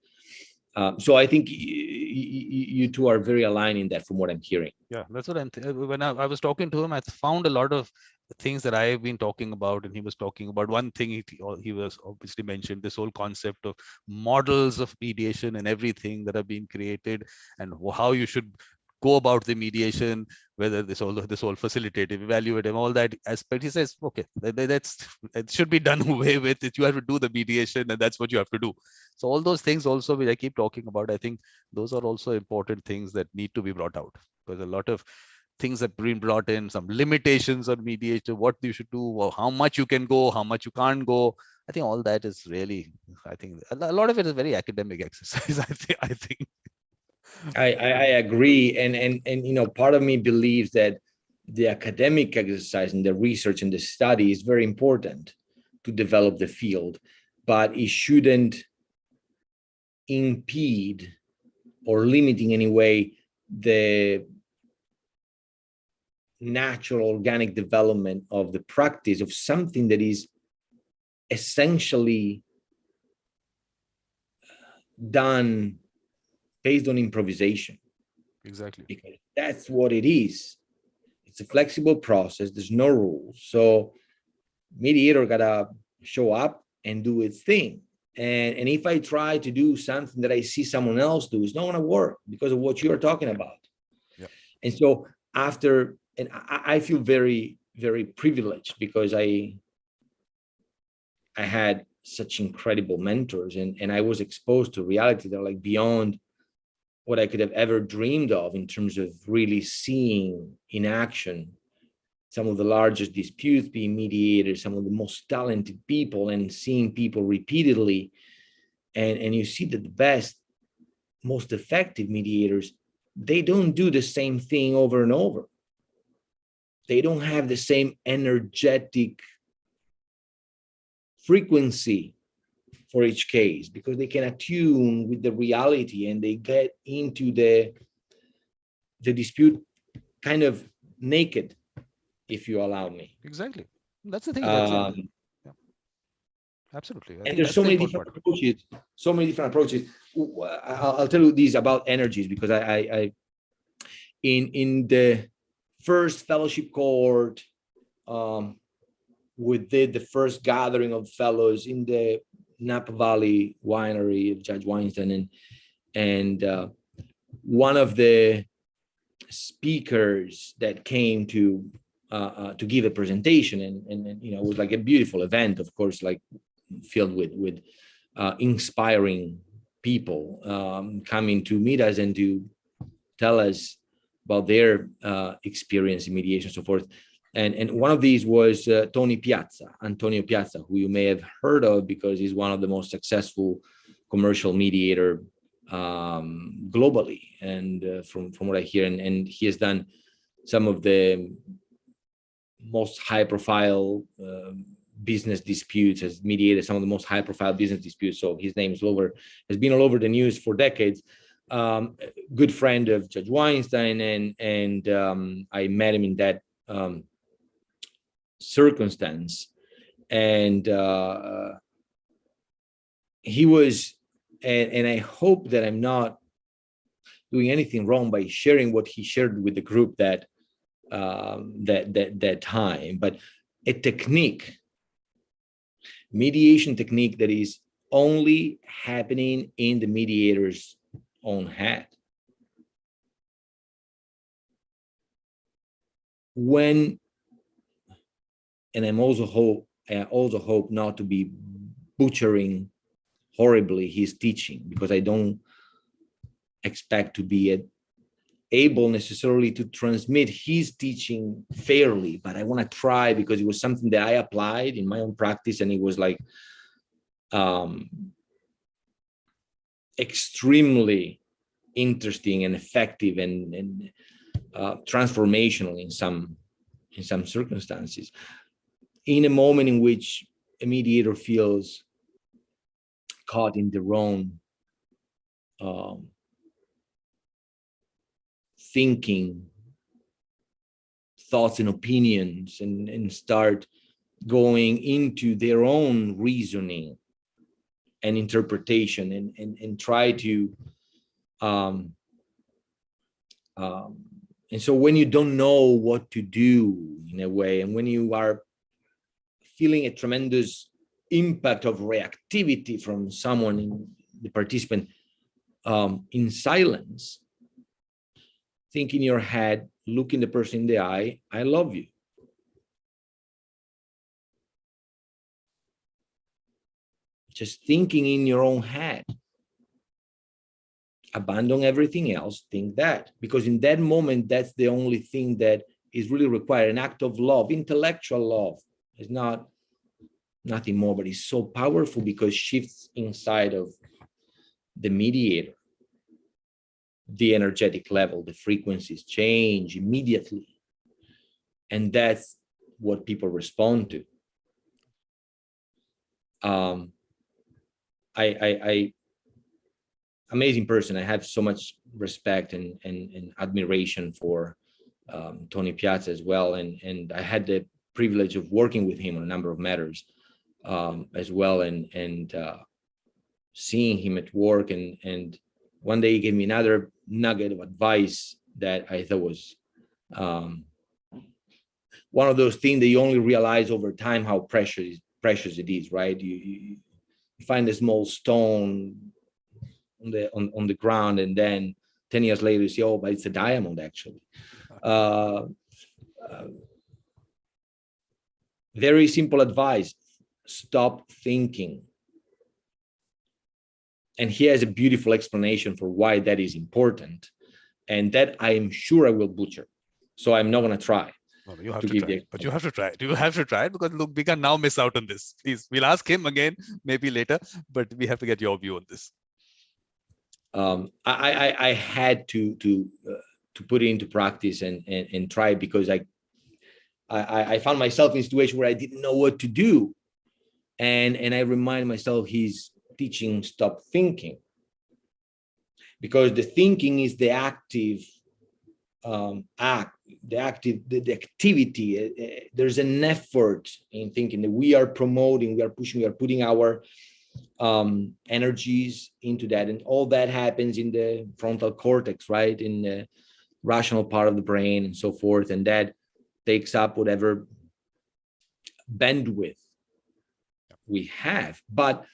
So I think you two are very aligned in that, from what I'm hearing. Yeah, that's what when I was talking to him, I found a lot of things that I've been talking about, and he was talking about. One thing he was obviously mentioned, this whole concept of models of mediation and everything that have been created, and how you should go about the mediation, whether this whole facilitative, evaluative, all that aspect. He says, okay, it should be done away with it. You have to do the mediation, and that's what you have to do. So all those things also, which I keep talking about, I think those are also important things that need to be brought out, because a lot of things have been brought in, some limitations on mediation, what you should do, or how much you can go, how much you can't go. I think all that is really, I think a lot of it is very academic exercise. I think I agree, and you know, part of me believes that the academic exercise and the research and the study is very important to develop the field, but it shouldn't impede or limit in any way the natural organic development of the practice of something that is essentially done based on improvisation. Exactly. Because that's what it is. It's a flexible process. There's no rules. So mediator gotta show up and do its thing. And if I try to do something that I see someone else do, it's not gonna work because of what you're talking about. Yeah. And so I feel very, very privileged because I had such incredible mentors, and I was exposed to reality that are like beyond what I could have ever dreamed of in terms of really seeing in action some of the largest disputes being mediated, some of the most talented people, and seeing people repeatedly. And you see that the best, most effective mediators, they don't do the same thing over and over. They don't have the same energetic frequency for each case because they can attune with the reality and they get into the dispute kind of naked, if you allow me. Exactly. That's the thing. That's yeah, absolutely. I And think there's that's so the many important different part. approaches, so many different approaches. I'll tell you these about energies because I in the first fellowship cohort, we did the first gathering of fellows in the Napa Valley winery of Judge Weinstein, and one of the speakers that came to give a presentation, and you know, it was like a beautiful event, of course, like filled with inspiring people coming to meet us and to tell us about their experience in mediation and so forth. And one of these was Antonio Piazza, who you may have heard of because he's one of the most successful commercial mediator globally. And from what I hear, and he has done some of the most high profile business disputes, has mediated some of the most high profile business disputes. So his name has been all over the news for decades. Good friend of Judge Weinstein, and I met him in that circumstance, and he was, and I hope that I'm not doing anything wrong by sharing what he shared with the group that time, but a technique, mediation technique that is only happening in the mediator's own head. When, and I also hope not to be butchering horribly his teaching, because I don't expect to be able necessarily to transmit his teaching fairly, but I want to try because it was something that I applied in my own practice, and it was like extremely interesting and effective and transformational in some circumstances. In a moment in which a mediator feels caught in their own thinking, thoughts and opinions, and start going into their own reasoning and interpretation, and try to and so when you don't know what to do in a way, and when you are feeling a tremendous impact of reactivity from someone, in the participant, in silence, think in your head, looking the person in the eye, I love you. Just thinking in your own head. Abandon everything else, think that, because in that moment, that's the only thing that is really required, an act of love, intellectual love. It's not nothing more, but it's so powerful because it shifts inside of the mediator. the energetic level, the frequencies change immediately. And that's what people respond to. I amazing person. I have so much respect and admiration for Tony Piazza as well. And I had the privilege of working with him on a number of matters as well. And seeing him at work. And one day he gave me another nugget of advice that I thought was one of those things that you only realize over time how precious it is, right? You find a small stone on the ground, and then 10 years later you say, oh, but it's a diamond actually. Very simple advice: stop thinking. And he has a beautiful explanation for why that is important, and that I'm sure I will butcher, so I'm not going to try. No, you have to try. But you have to try. You have to try, because look, we can now miss out on this. Please, we'll ask him again, maybe later, but we have to get your view on this. I had to put it into practice and try, because I found myself in a situation where I didn't know what to do, and I remind myself he's teaching stop thinking, because the thinking is the active the activity. There's an effort in thinking that we are promoting, we are pushing, we are putting our energies into that, and all that happens in the frontal cortex, right, in the rational part of the brain and so forth, and that takes up whatever bandwidth we have. But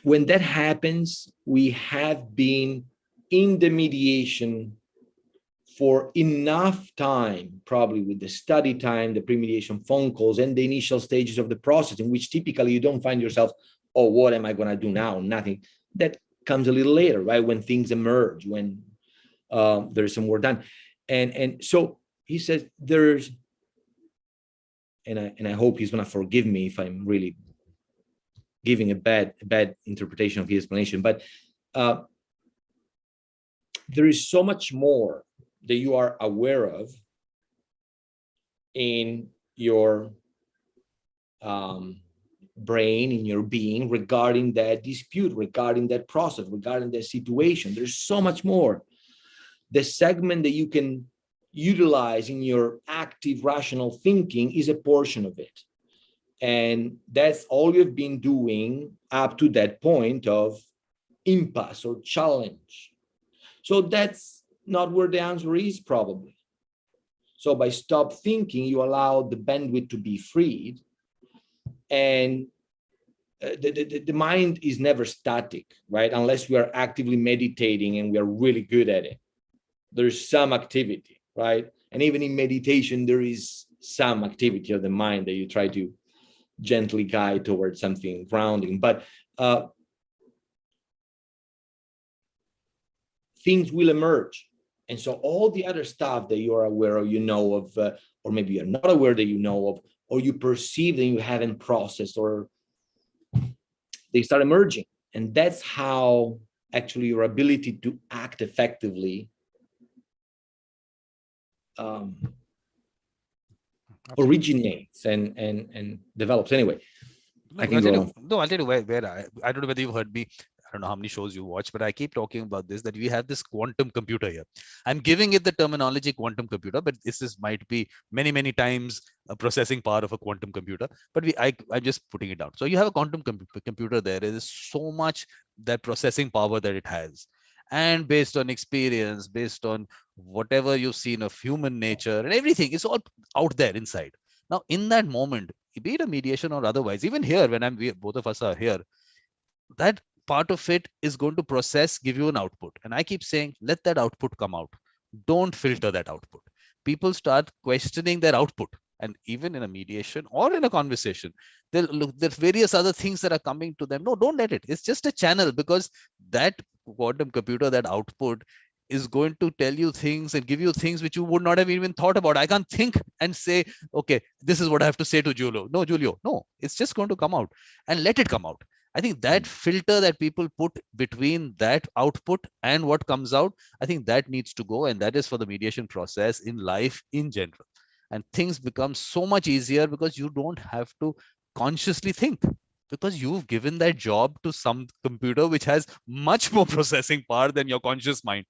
when that happens, we have been in the mediation for enough time, probably with the study time, the pre-mediation phone calls, and the initial stages of the process, in which typically you don't find yourself, oh, what am I going to do now? Nothing. That comes a little later, right? When things emerge, when there's some work done. And so he says there's, and I hope he's going to forgive me if I'm really giving a bad interpretation of his explanation, but there is so much more that you are aware of in your brain, in your being, regarding that dispute, regarding that process, regarding that situation. There's so much more. The segment that you can utilize in your active rational thinking is a portion of it. And that's all you've been doing up to that point of impasse or challenge. So that's not where the answer is, probably. So by stop thinking, you allow the bandwidth to be freed. And the mind is never static, right? Unless we are actively meditating and we are really good at it. There's some activity, right? And even in meditation, there is some activity of the mind that you try to gently guide towards something grounding. But things will emerge. And so all the other stuff that you are aware of, you know of, or maybe you're not aware that you know of, or you perceive that you haven't processed, or they start emerging. And that's how actually your ability to act effectively originates and develops. Anyway, I can go on. No, I'll tell you where I don't know whether you've heard me. I don't know how many shows you watch, but I keep talking about this, that we have this quantum computer here. I'm giving it the terminology quantum computer, but this might be many, many times a processing power of a quantum computer, but I'm just putting it down. So you have a quantum computer there. There is so much that processing power that it has. And based on experience, based on whatever you've seen of human nature and everything, it's all out there inside. Now, in that moment, be it a mediation or otherwise, even here, when both of us are here, that part of it is going to process, give you an output. And I keep saying, let that output come out. Don't filter that output. People start questioning their output. And even in a mediation or in a conversation, they'll look, there's various other things that are coming to them. No, don't let it. It's just a channel, because that quantum computer, that output is going to tell you things and give you things which you would not have even thought about. I can't think and say, okay, this is what I have to say to Giulio. No, Giulio, no, it's just going to come out, and let it come out. I think that filter that people put between that output and what comes out, I think that needs to go. And that is for the mediation process in life in general. And things become so much easier because you don't have to consciously think, because you've given that job to some computer which has much more processing power than your conscious mind.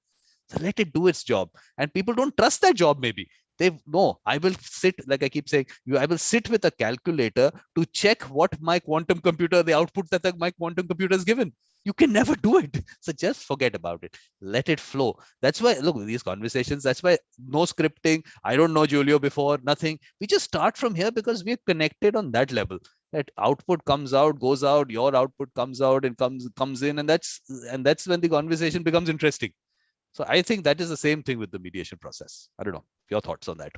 So let it do its job. And people don't trust that job, maybe. They no, I will sit, like I keep saying, I will sit with a calculator to check what my quantum computer, the output that my quantum computer has given. You can never do it. So just forget about it. Let it flow. That's why, look, these conversations, that's why no scripting. I don't know Giulio before, nothing. We just start from here because we're connected on that level. That output comes out, goes out, your output comes out and comes in, and that's when the conversation becomes interesting. So I think that is the same thing with the mediation process. I don't know your thoughts on that.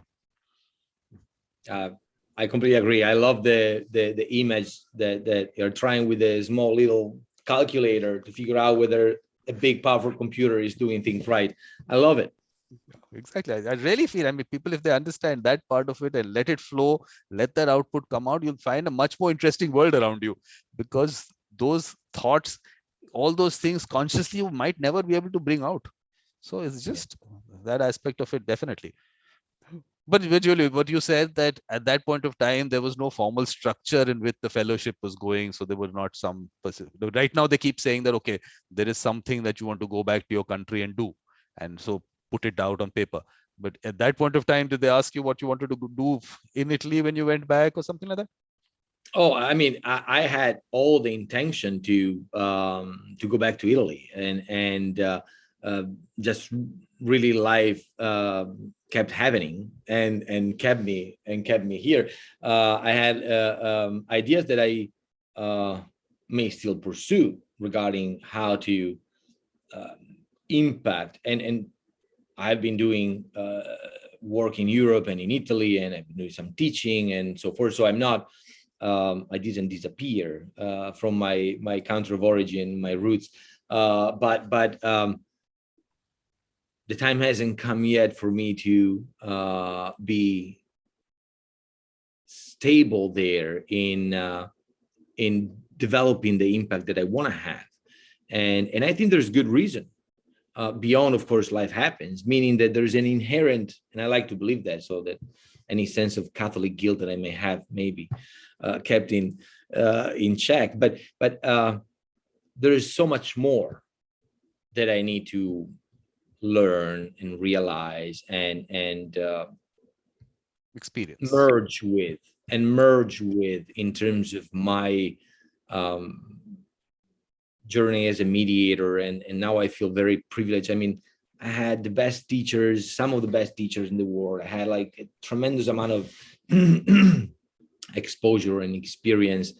I completely agree. I love the image that you're trying with a small little calculator to figure out whether a big powerful computer is doing things right. I love it. Exactly. I really feel, I mean, people, if they understand that part of it and let it flow, let that output come out, you'll find a much more interesting world around you, because those thoughts, all those things consciously you might never be able to bring out. So it's just that aspect of it, definitely. But Julie, what you said, that at that point of time, there was no formal structure in which the fellowship was going. So there were not some, right now they keep saying that, okay, there is something that you want to go back to your country and do. And so put it out on paper. But at that point of time, did they ask you what you wanted to do in Italy when you went back or something like that? Oh, I mean, I had all the intention to go back to Italy, and just really life kept happening and kept me here. I had ideas that I may still pursue regarding how to impact, and I've been doing work in Europe and in Italy, and I've been doing some teaching and so forth. So I'm not. I didn't disappear from my country of origin, my roots, but the time hasn't come yet for me to be stable there in developing the impact that I want to have, and I think there's good reason. Beyond, of course, life happens, meaning that there's an inherent, and I like to believe that, so that any sense of Catholic guilt that I may have maybe kept in check. But there is so much more that I need to learn and realize and experience, merge with in terms of my journey as a mediator, and now I feel very privileged. I mean, I had the best teachers, some of the best teachers in the world. I had like a tremendous amount of exposure and experience,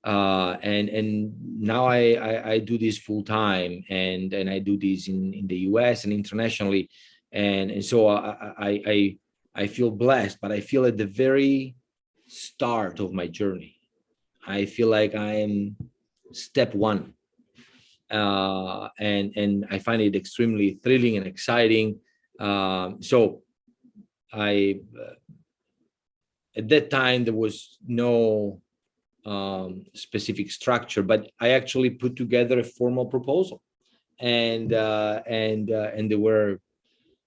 and now I do this full time, and I do this in the US and internationally, and so I feel blessed, but I feel at the very start of my journey. I feel like I am step one. And I find it extremely thrilling and exciting. So I, at that time, there was no specific structure, but I actually put together a formal proposal, and there were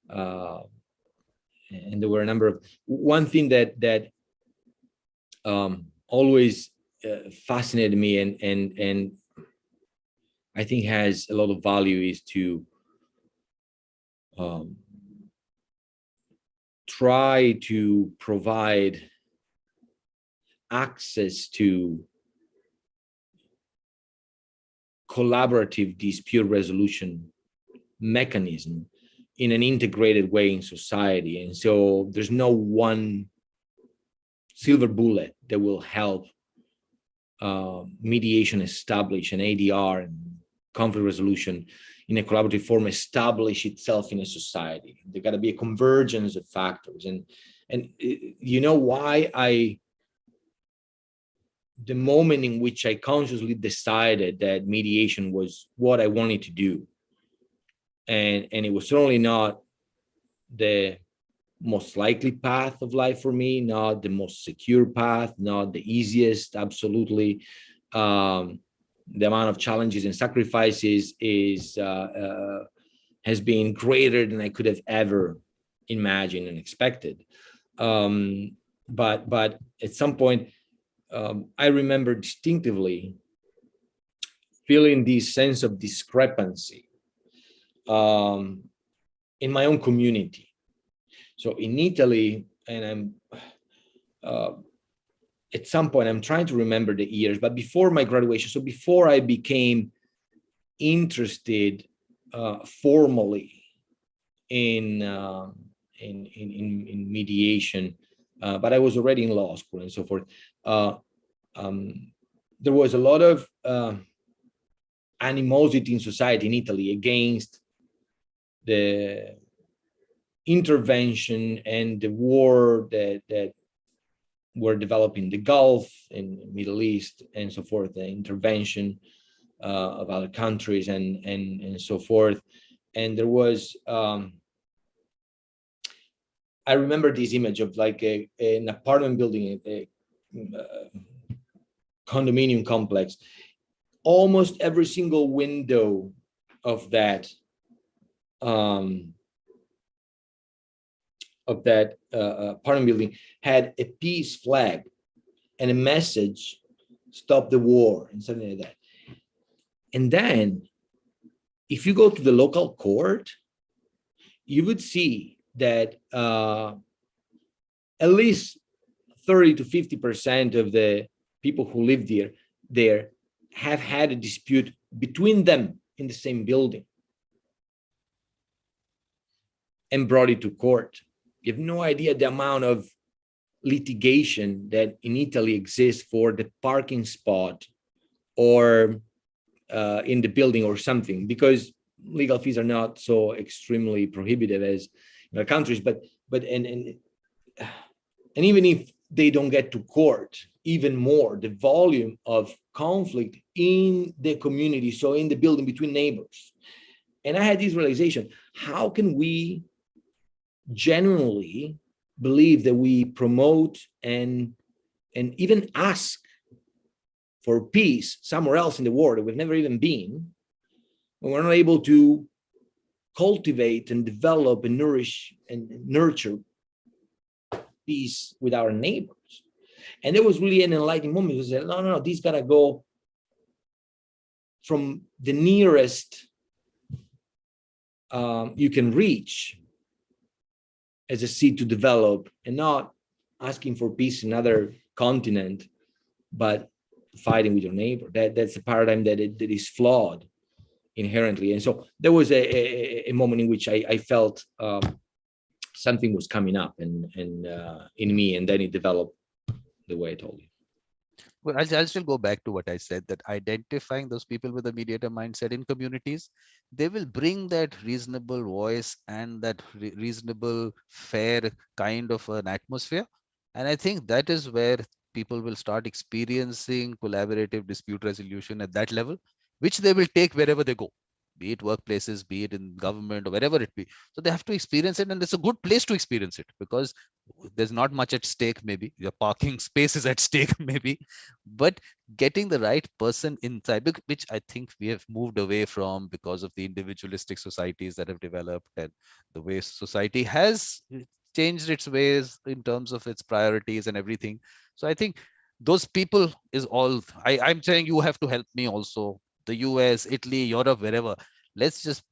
a number of, one thing that always fascinated me and I think has a lot of value is to try to provide access to collaborative dispute resolution mechanism in an integrated way in society. And so there's no one silver bullet that will help mediation establish an ADR and conflict resolution in a collaborative form establish itself in a society. There got to be a convergence of factors. And you know why the moment in which I consciously decided that mediation was what I wanted to do, and it was certainly not the most likely path of life for me, not the most secure path, not the easiest, absolutely. the amount of challenges and sacrifices has been greater than I could have ever imagined and expected. But at some point, I remember distinctively feeling this sense of discrepancy in my own community. So in Italy, and I'm at some point, I'm trying to remember the years, but before my graduation, so before I became interested formally in mediation, but I was already in law school and so forth. There was a lot of animosity in society in Italy against the intervention and the war that were developing the Gulf and Middle East and so forth, the intervention of other countries and so forth. And there was, I remember this image of like an apartment building, a condominium complex. Almost every single window of that apartment building had a peace flag and a message, "Stop the war," and something like that. And then, if you go to the local court, you would see that at least 30 to 50% of the people who live there have had a dispute between them in the same building and brought it to court. You have no idea the amount of litigation that in Italy exists for the parking spot or in the building or something, because legal fees are not so extremely prohibitive as in other countries. But even if they don't get to court, even more, the volume of conflict in the community, so in the building between neighbors. And I had this realization: how can we genuinely believe that we promote and even ask for peace somewhere else in the world that we've never even been, when we're not able to cultivate and develop and nourish and nurture peace with our neighbors? And there was really an enlightening moment. We said, no, these gotta go from the nearest you can reach as a seed to develop, and not asking for peace in another continent, but fighting with your neighbor. That's a paradigm that is flawed inherently. And so there was a moment in which I felt something was coming up and in me, and then it developed the way I told you. Well, I'll still go back to what I said, that identifying those people with a mediator mindset in communities, they will bring that reasonable voice and that reasonable, fair kind of an atmosphere. And I think that is where people will start experiencing collaborative dispute resolution at that level, which they will take wherever they go, be it workplaces, be it in government, or wherever it be. So they have to experience it, and it's a good place to experience it, because there's not much at stake. Maybe your parking space is at stake, maybe, but getting the right person inside, which I think we have moved away from because of the individualistic societies that have developed, and the way society has changed its ways in terms of its priorities and everything. So I think those people is all I'm saying. You have to help me also, the US, Italy, Europe, wherever. Let's just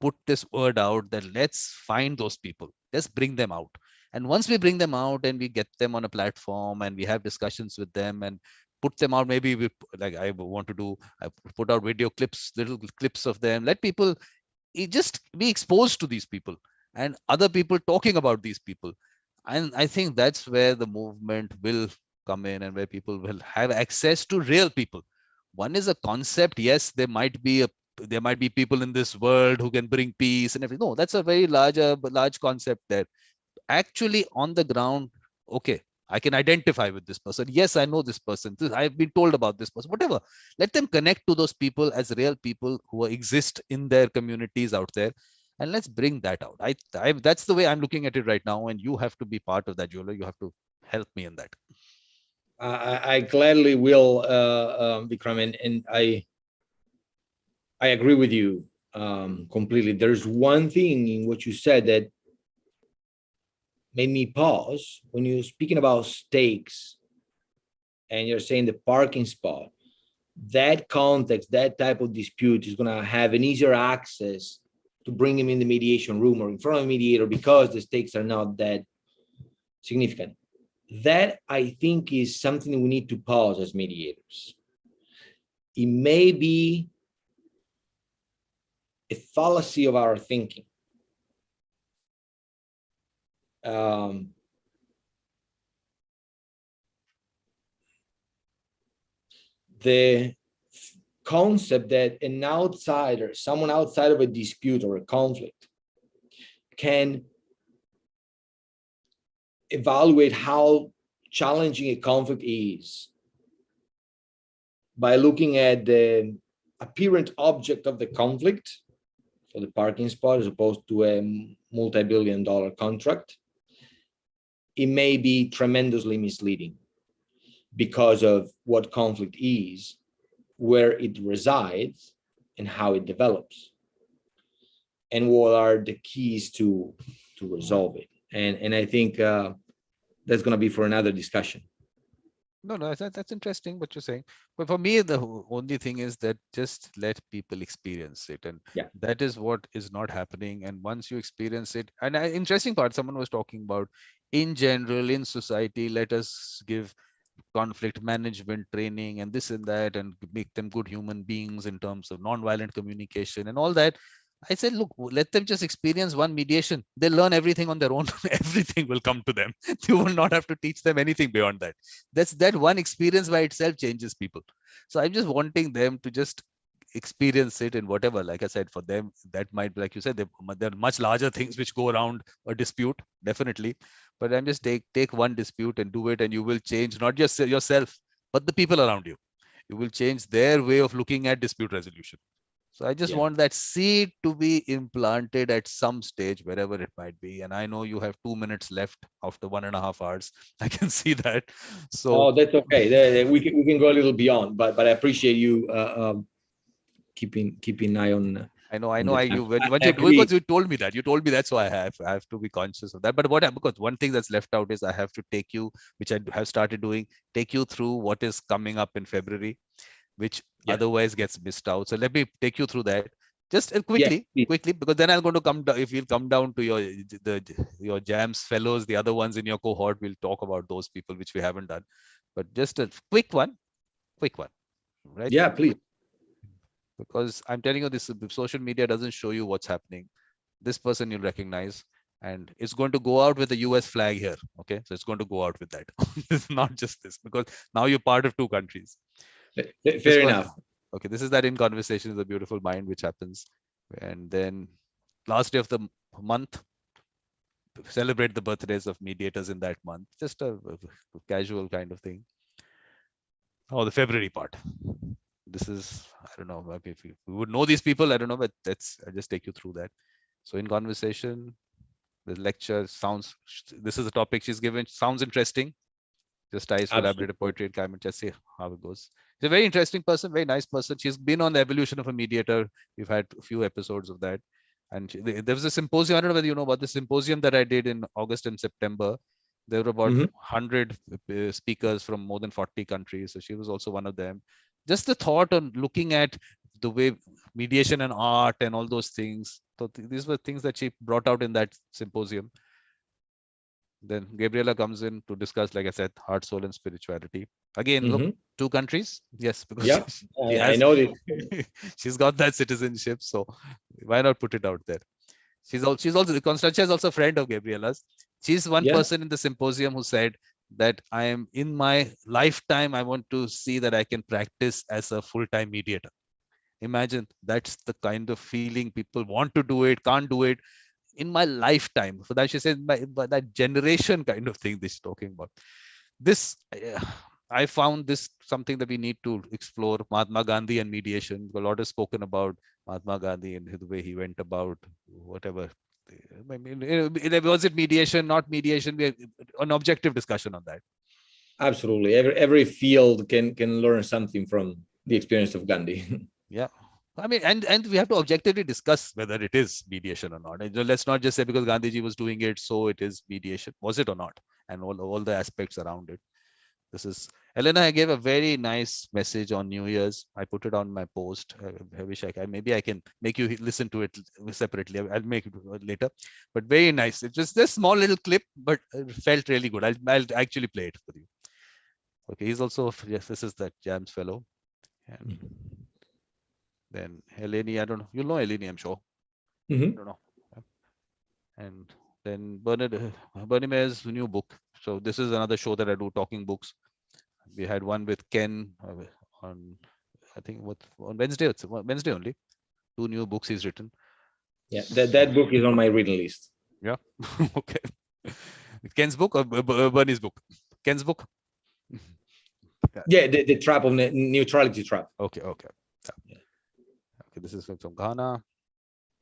put this word out that let's find those people. Let's bring them out. And once we bring them out and we get them on a platform and we have discussions with them and put them out, maybe we, like I want to do, I put out video clips, little clips of them, let people just be exposed to these people and other people talking about these people. And I think that's where the movement will come in, and where people will have access to real people. One is a concept. Yes, there might be people in this world who can bring peace and everything. No, that's a very large concept there. Actually, on the ground, okay, I can identify with this person. Yes, I know this person. I've been told about this person. Whatever. Let them connect to those people as real people who exist in their communities out there, and let's bring that out. That's the way I'm looking at it right now, and you have to be part of that, Giulio. You have to help me in that. I gladly will, Vikram, and I agree with you completely. There's one thing in what you said that made me pause when you're speaking about stakes and you're saying the parking spot. That context, that type of dispute is going to have an easier access to bring him in the mediation room or in front of a mediator because the stakes are not that significant. That, I think, is something we need to pause as mediators. It may be a fallacy of our thinking. The concept that an outsider, someone outside of a dispute or a conflict, can evaluate how challenging a conflict is by looking at the apparent object of the conflict, so the parking spot, as opposed to a multi-billion-dollar contract, it may be tremendously misleading because of what conflict is, where it resides, and how it develops, and what are the keys to resolve it. And I think that's going to be for another discussion. No, that's interesting what you're saying. But for me, the only thing is that just let people experience it. And Yeah. that is what is not happening. And once you experience it, and interesting part, someone was talking about in general, in society, let us give conflict management training and this and that, and make them good human beings in terms of non-violent communication and all that. I said, look, let them just experience one mediation. They'll learn everything on their own. Everything will come to them. You will not have to teach them anything beyond that. That one experience by itself changes people. So I'm just wanting them to just experience it in whatever. Like I said, for them, that might be, like you said, there are much larger things which go around a dispute, definitely. But I'm just take one dispute and do it, and you will change not just yourself, but the people around you. You will change their way of looking at dispute resolution. So I just want that seed to be implanted at some stage, wherever it might be. And I know you have 2 minutes left after 1.5 hours. I can see that. So that's okay. We can go a little beyond, but I appreciate you keeping an eye on. I know. Because you told me that. You told me that, so I have to be conscious of that. But because one thing that's left out is I have to take you, which I have started doing, take you through what is coming up in February, which otherwise gets missed out. So let me take you through that just quickly, because then I'm going to come down. If we'll come down to your JAMS fellows, the other ones in your cohort, we'll talk about those people which we haven't done. But just a quick one, right? Yeah, please. Because I'm telling you, this social media doesn't show you what's happening. This person you'll recognize, and it's going to go out with the US flag here. Okay, so it's going to go out with that. It's not just this, because now you're part of two countries. Fair enough. Okay, this is that In Conversation is a Beautiful Mind, which happens. And then last day of the month, celebrate the birthdays of mediators in that month. Just a casual kind of thing. Oh, the February part. This is, I don't know, if we would know these people, I don't know, but I'll just take you through that. So In Conversation, the lecture this is a topic she's given, sounds interesting. Just ties for collaborative poetry and climate. Just see how it goes. She's a very interesting person, very nice person. She's been on the evolution of a mediator. We've had a few episodes of that. And there was a symposium. I don't know whether you know about the symposium that I did in August and September. There were about 100 speakers from more than 40 countries. So she was also one of them. Just the thought on looking at the way mediation and art and all those things. So these were things that she brought out in that symposium. Then Gabriela comes in to discuss, like I said, heart, soul, and spirituality. Again, look, two countries. Yes, because I know this. She's got that citizenship, so why not put it out there? She's also Constantia is also a friend of Gabriela's. She's one person in the symposium who said that I am in my lifetime, I want to see that I can practice as a full-time mediator. Imagine that's the kind of feeling people want to do it, can't do it. In my lifetime, for that she said, by that generation kind of thing this is talking about. This I found this something that we need to explore. Mahatma Gandhi and mediation. A lot is spoken about Mahatma Gandhi and the way he went about whatever. I mean, was it mediation, not mediation? We have an objective discussion on that. Absolutely, every field can learn something from the experience of Gandhi. Yeah. I mean, and we have to objectively discuss whether it is mediation or not. And let's not just say because Gandhiji was doing it, so it is mediation. Was it or not? And all the aspects around it. This is Elena. I gave a very nice message on New Year's. I put it on my post. I wish I can. Maybe I can make you listen to it separately. I'll make it later. But very nice. It's just this small little clip, but it felt really good. I'll actually play it for you. Okay, he's also, yes, this is that JAMS fellow. And then Eleni, I don't know. You'll know Eleni, I'm sure. I don't know. And then Bernie Mayer's new book. So this is another show that I do, talking books. We had one with Ken on, I think, on Wednesday. It's Wednesday only. 2 new books he's written. Yeah, that book is on my reading list. Yeah. Okay. Ken's book or Bernie's book? Ken's book. Yeah, the trap of neutrality trap. Okay. Yeah. Okay. This is from Ghana.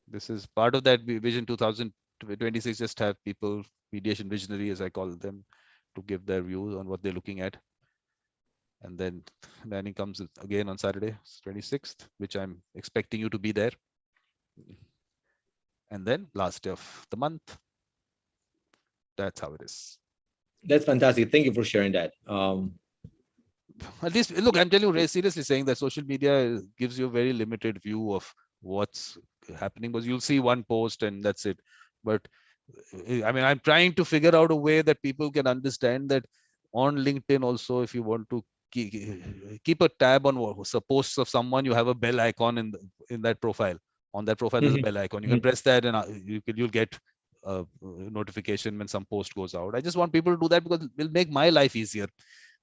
This is part of that Vision 2026. Just have people, mediation visionary, as I call them, to give their views on what they're looking at. And then Danny comes again on Saturday, 26th, which I'm expecting you to be there. And then last day of the month. That's how it is. That's fantastic. Thank you for sharing that. At least, look, I'm telling you, seriously saying that social media gives you a very limited view of what's happening, because you'll see one post and that's it. But I mean, I'm trying to figure out a way that people can understand that on LinkedIn also, if you want to keep a tab on posts of someone, you have a bell icon in that profile. On that profile, there's a bell icon. You can press that and you'll get a notification when some post goes out. I just want people to do that because it will make my life easier.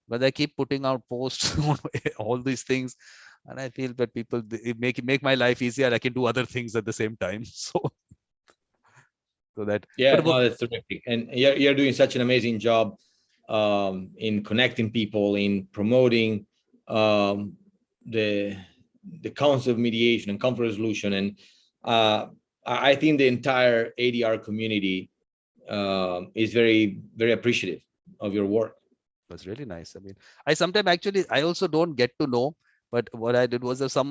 But I keep putting out posts on all these things, and I feel that people make my life easier. I can do other things at the same time. So that, yeah, no, that's terrific, and you're doing such an amazing job in connecting people, in promoting the concept of mediation and conflict resolution, and I think the entire ADR community is very, very appreciative of your work. Was really nice. I mean, I also don't get to know, but what I did was there's some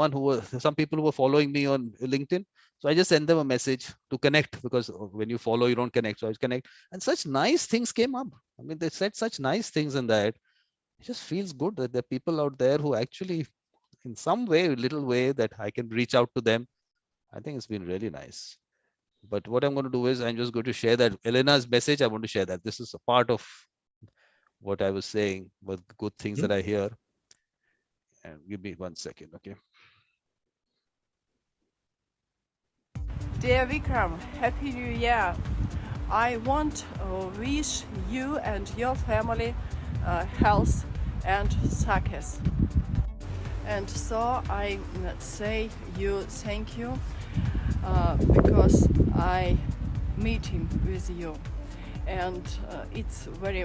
people who were following me on LinkedIn. So I just sent them a message to connect, because when you follow, you don't connect. So I connect, and such nice things came up. I mean, they said such nice things in that. It just feels good that there are people out there who actually, in some way, little way, that I can reach out to them. I think it's been really nice. But what I'm going to do is I'm just going to share that Elena's message. I want to share that. This is a part of what I was saying, but good things that I hear. And give me 1 second, okay? Dear Vikram, Happy New Year. I want to wish you and your family health and success. And so I say you thank you because I meeting with you. And it's very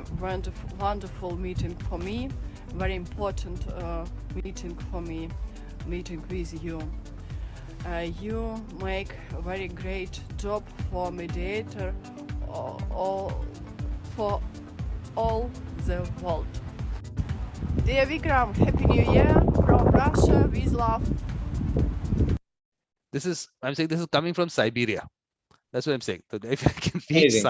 wonderful meeting for me, very important meeting for me, meeting with you. You make a very great job for mediator for all the world. Dear Vikram, Happy New Year from Russia with love. I'm saying this is coming from Siberia. That's what I'm saying. So if I can reach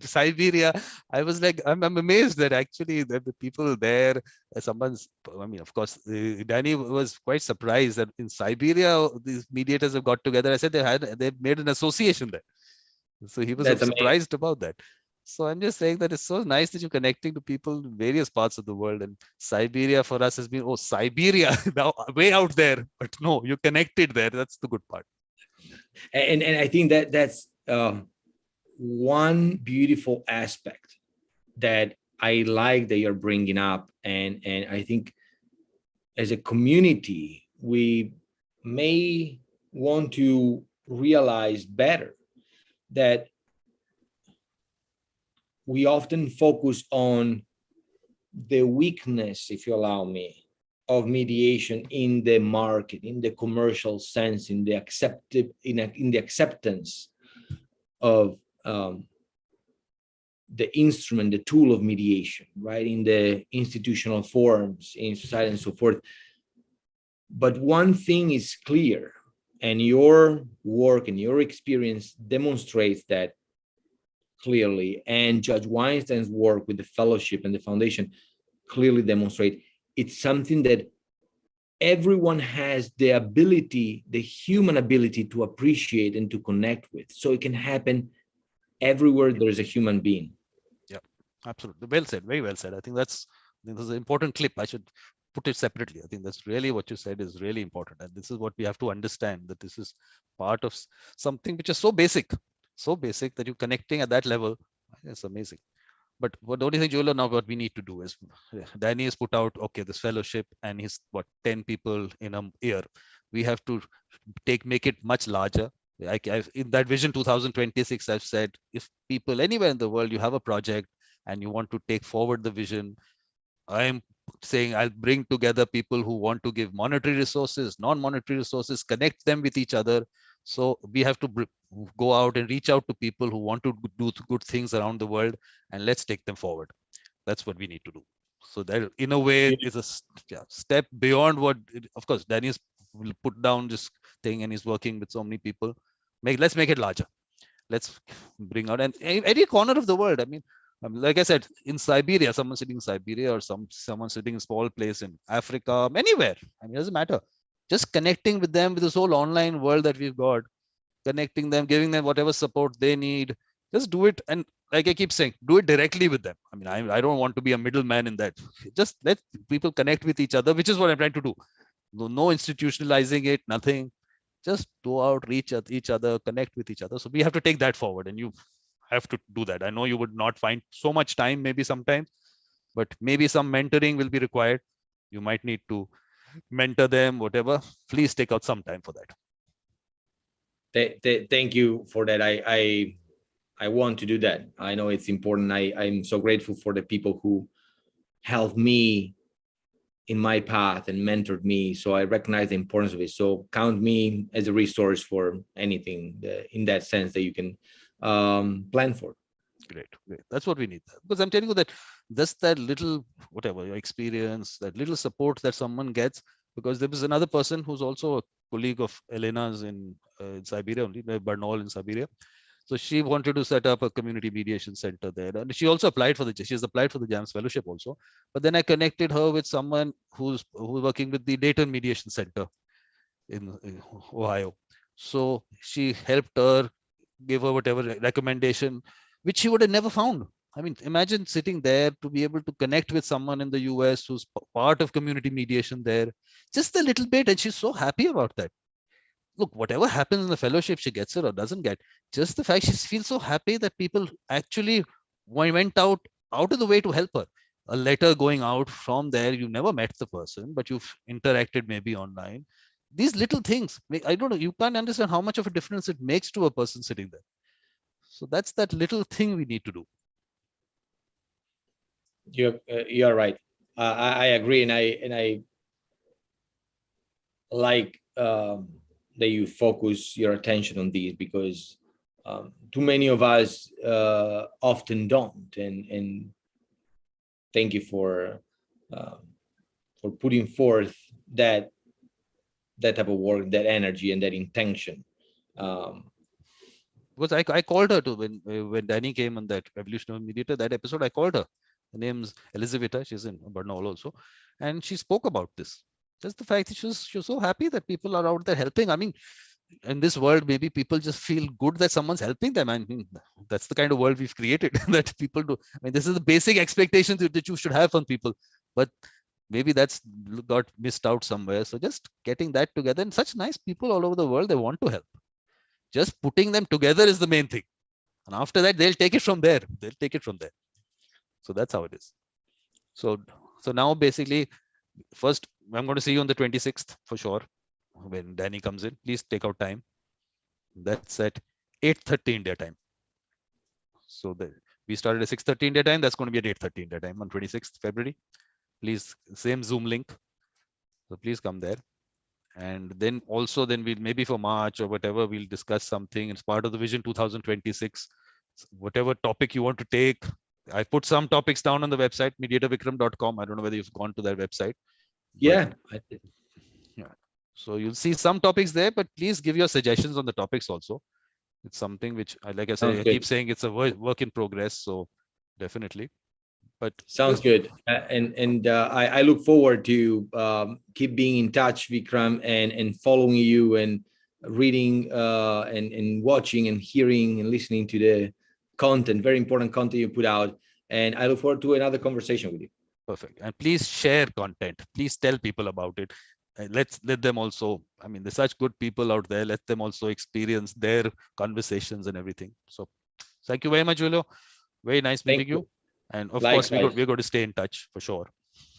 Siberia, I was like, I'm amazed that actually that the people there, I mean, of course, Danny was quite surprised that in Siberia, these mediators have got together. I said they've made an association there. So he was surprised about that. So I'm just saying that it's so nice that you're connecting to people in various parts of the world. And Siberia for us has been, Siberia, now way out there. But no, you're connected there. That's the good part. And I think that's one beautiful aspect that I like that you're bringing up, and I think as a community we may want to realize better that we often focus on the weakness, if you allow me, of mediation in the market, in the commercial sense, in the acceptance of the instrument, the tool of mediation, right? In the institutional forms, in society and so forth. But one thing is clear, And your work and your experience demonstrates that clearly. And Judge Weinstein's work with the fellowship and the foundation clearly demonstrate it's something that everyone has the ability, the human ability to appreciate and to connect with. So it can happen everywhere there's a human being. Yeah, absolutely. Well said. Very well said. I think this is an important clip. I should put it separately. I think that's really what you said is really important. And this is what we have to understand, that this is part of something which is so basic that you're connecting at that level. It's amazing. But what the only thing, Giulio, now what we need to do is, Danny has put out, okay, this fellowship, and he's 10 people in a year. We have to make it much larger. In that vision 2026, I've said, if people anywhere in the world, you have a project and you want to take forward the vision, I'm saying I'll bring together people who want to give monetary resources, non-monetary resources, connect them with each other. So we have to go out and reach out to people who want to do good things around the world, and let's take them forward. That's what we need to do. So that, in a way, is a step beyond what, of course, Danny's put down this thing and he's working with so many people. Let's make it larger. Let's bring out, and any corner of the world. I mean, like I said, in Siberia, someone sitting in Siberia, or someone sitting in a small place in Africa, anywhere. I mean, it doesn't matter. Just connecting with them, with this whole online world that we've got, connecting them, giving them whatever support they need. Just do it, and like I keep saying, do it directly with them. I mean, I don't want to be a middleman in that. Just let people connect with each other, which is what I'm trying to do. No institutionalizing it, nothing. Just go out, reach each other, connect with each other. So we have to take that forward, and you have to do that. I know you would not find so much time, maybe sometimes, but maybe some mentoring will be required. You might need to mentor them, whatever. Please take out some time for that. Thank you for that. I want to do that. I know it's important. I'm so grateful for the people who helped me in my path and mentored me. So I recognize the importance of it. So count me as a resource for anything in that sense that you can plan for. Great. That's what we need. Because I'm telling you that just that little, whatever your experience, that little support that someone gets, because there was another person who's also a colleague of Elena's in Siberia, only Bernal in Siberia. So she wanted to set up a community mediation center there, and she also applied for she's applied for the JAMS fellowship also. But then I connected her with someone who's working with the Dayton Mediation Center in Ohio. So she helped her, gave her whatever recommendation, which she would have never found. I mean, imagine sitting there to be able to connect with someone in the US who's part of community mediation there, just a little bit, and she's so happy about that. Look, whatever happens in the fellowship, she gets it or doesn't get, just the fact she feels so happy that people actually went out of the way to help her. A letter going out from there, you never met the person, but you've interacted maybe online. These little things, I don't know, you can't understand how much of a difference it makes to a person sitting there. So that's that little thing we need to do. You're right. I agree, and I like that you focus your attention on these, because too many of us often don't. And thank you for putting forth that type of work, that energy, and that intention. Because I called her to when Danny came on that Evolution of Mediator, that episode, I called her. Her name's Elizaveta. She's in Bernal also, and she spoke about this. Just the fact that she was so happy that people are out there helping. I mean, in this world, maybe people just feel good that someone's helping them. I mean, that's the kind of world we've created that people do. I mean, this is the basic expectations that you should have from people, but maybe that's got missed out somewhere. So just getting that together, and such nice people all over the world, they want to help. Just putting them together is the main thing. And after that, they'll take it from there. So that's how it is. So now basically, first, I'm going to see you on the 26th for sure. When Danny comes in, please take out time. That's at 8:30 India time. So we started at 6:30 India time. That's going to be at 8:30 India time on 26th February. Please, same Zoom link. So please come there. And then we'll maybe for March or whatever, we'll discuss something. It's part of the Vision 2026. Whatever topic you want to take. I put some topics down on the website, mediatorvikram.com. I don't know whether you've gone to that website. Yeah. Yeah. So you'll see some topics there, but please give your suggestions on the topics also. It's something which, like I say, Sounds I good. keep saying it's a work in progress. So definitely. But Sounds good. I look forward to keep being in touch, Vikram, and following you and reading and watching and hearing and listening to the content, very important content you put out. And I look forward to another conversation with you. perfect. And please share content. Please tell people about it. Let them also, I mean, there's such good people out there. Let them also experience their conversations and everything. So thank you very much, Giulio. Very nice meeting you. And of course, Likewise. we're going to stay in touch for sure.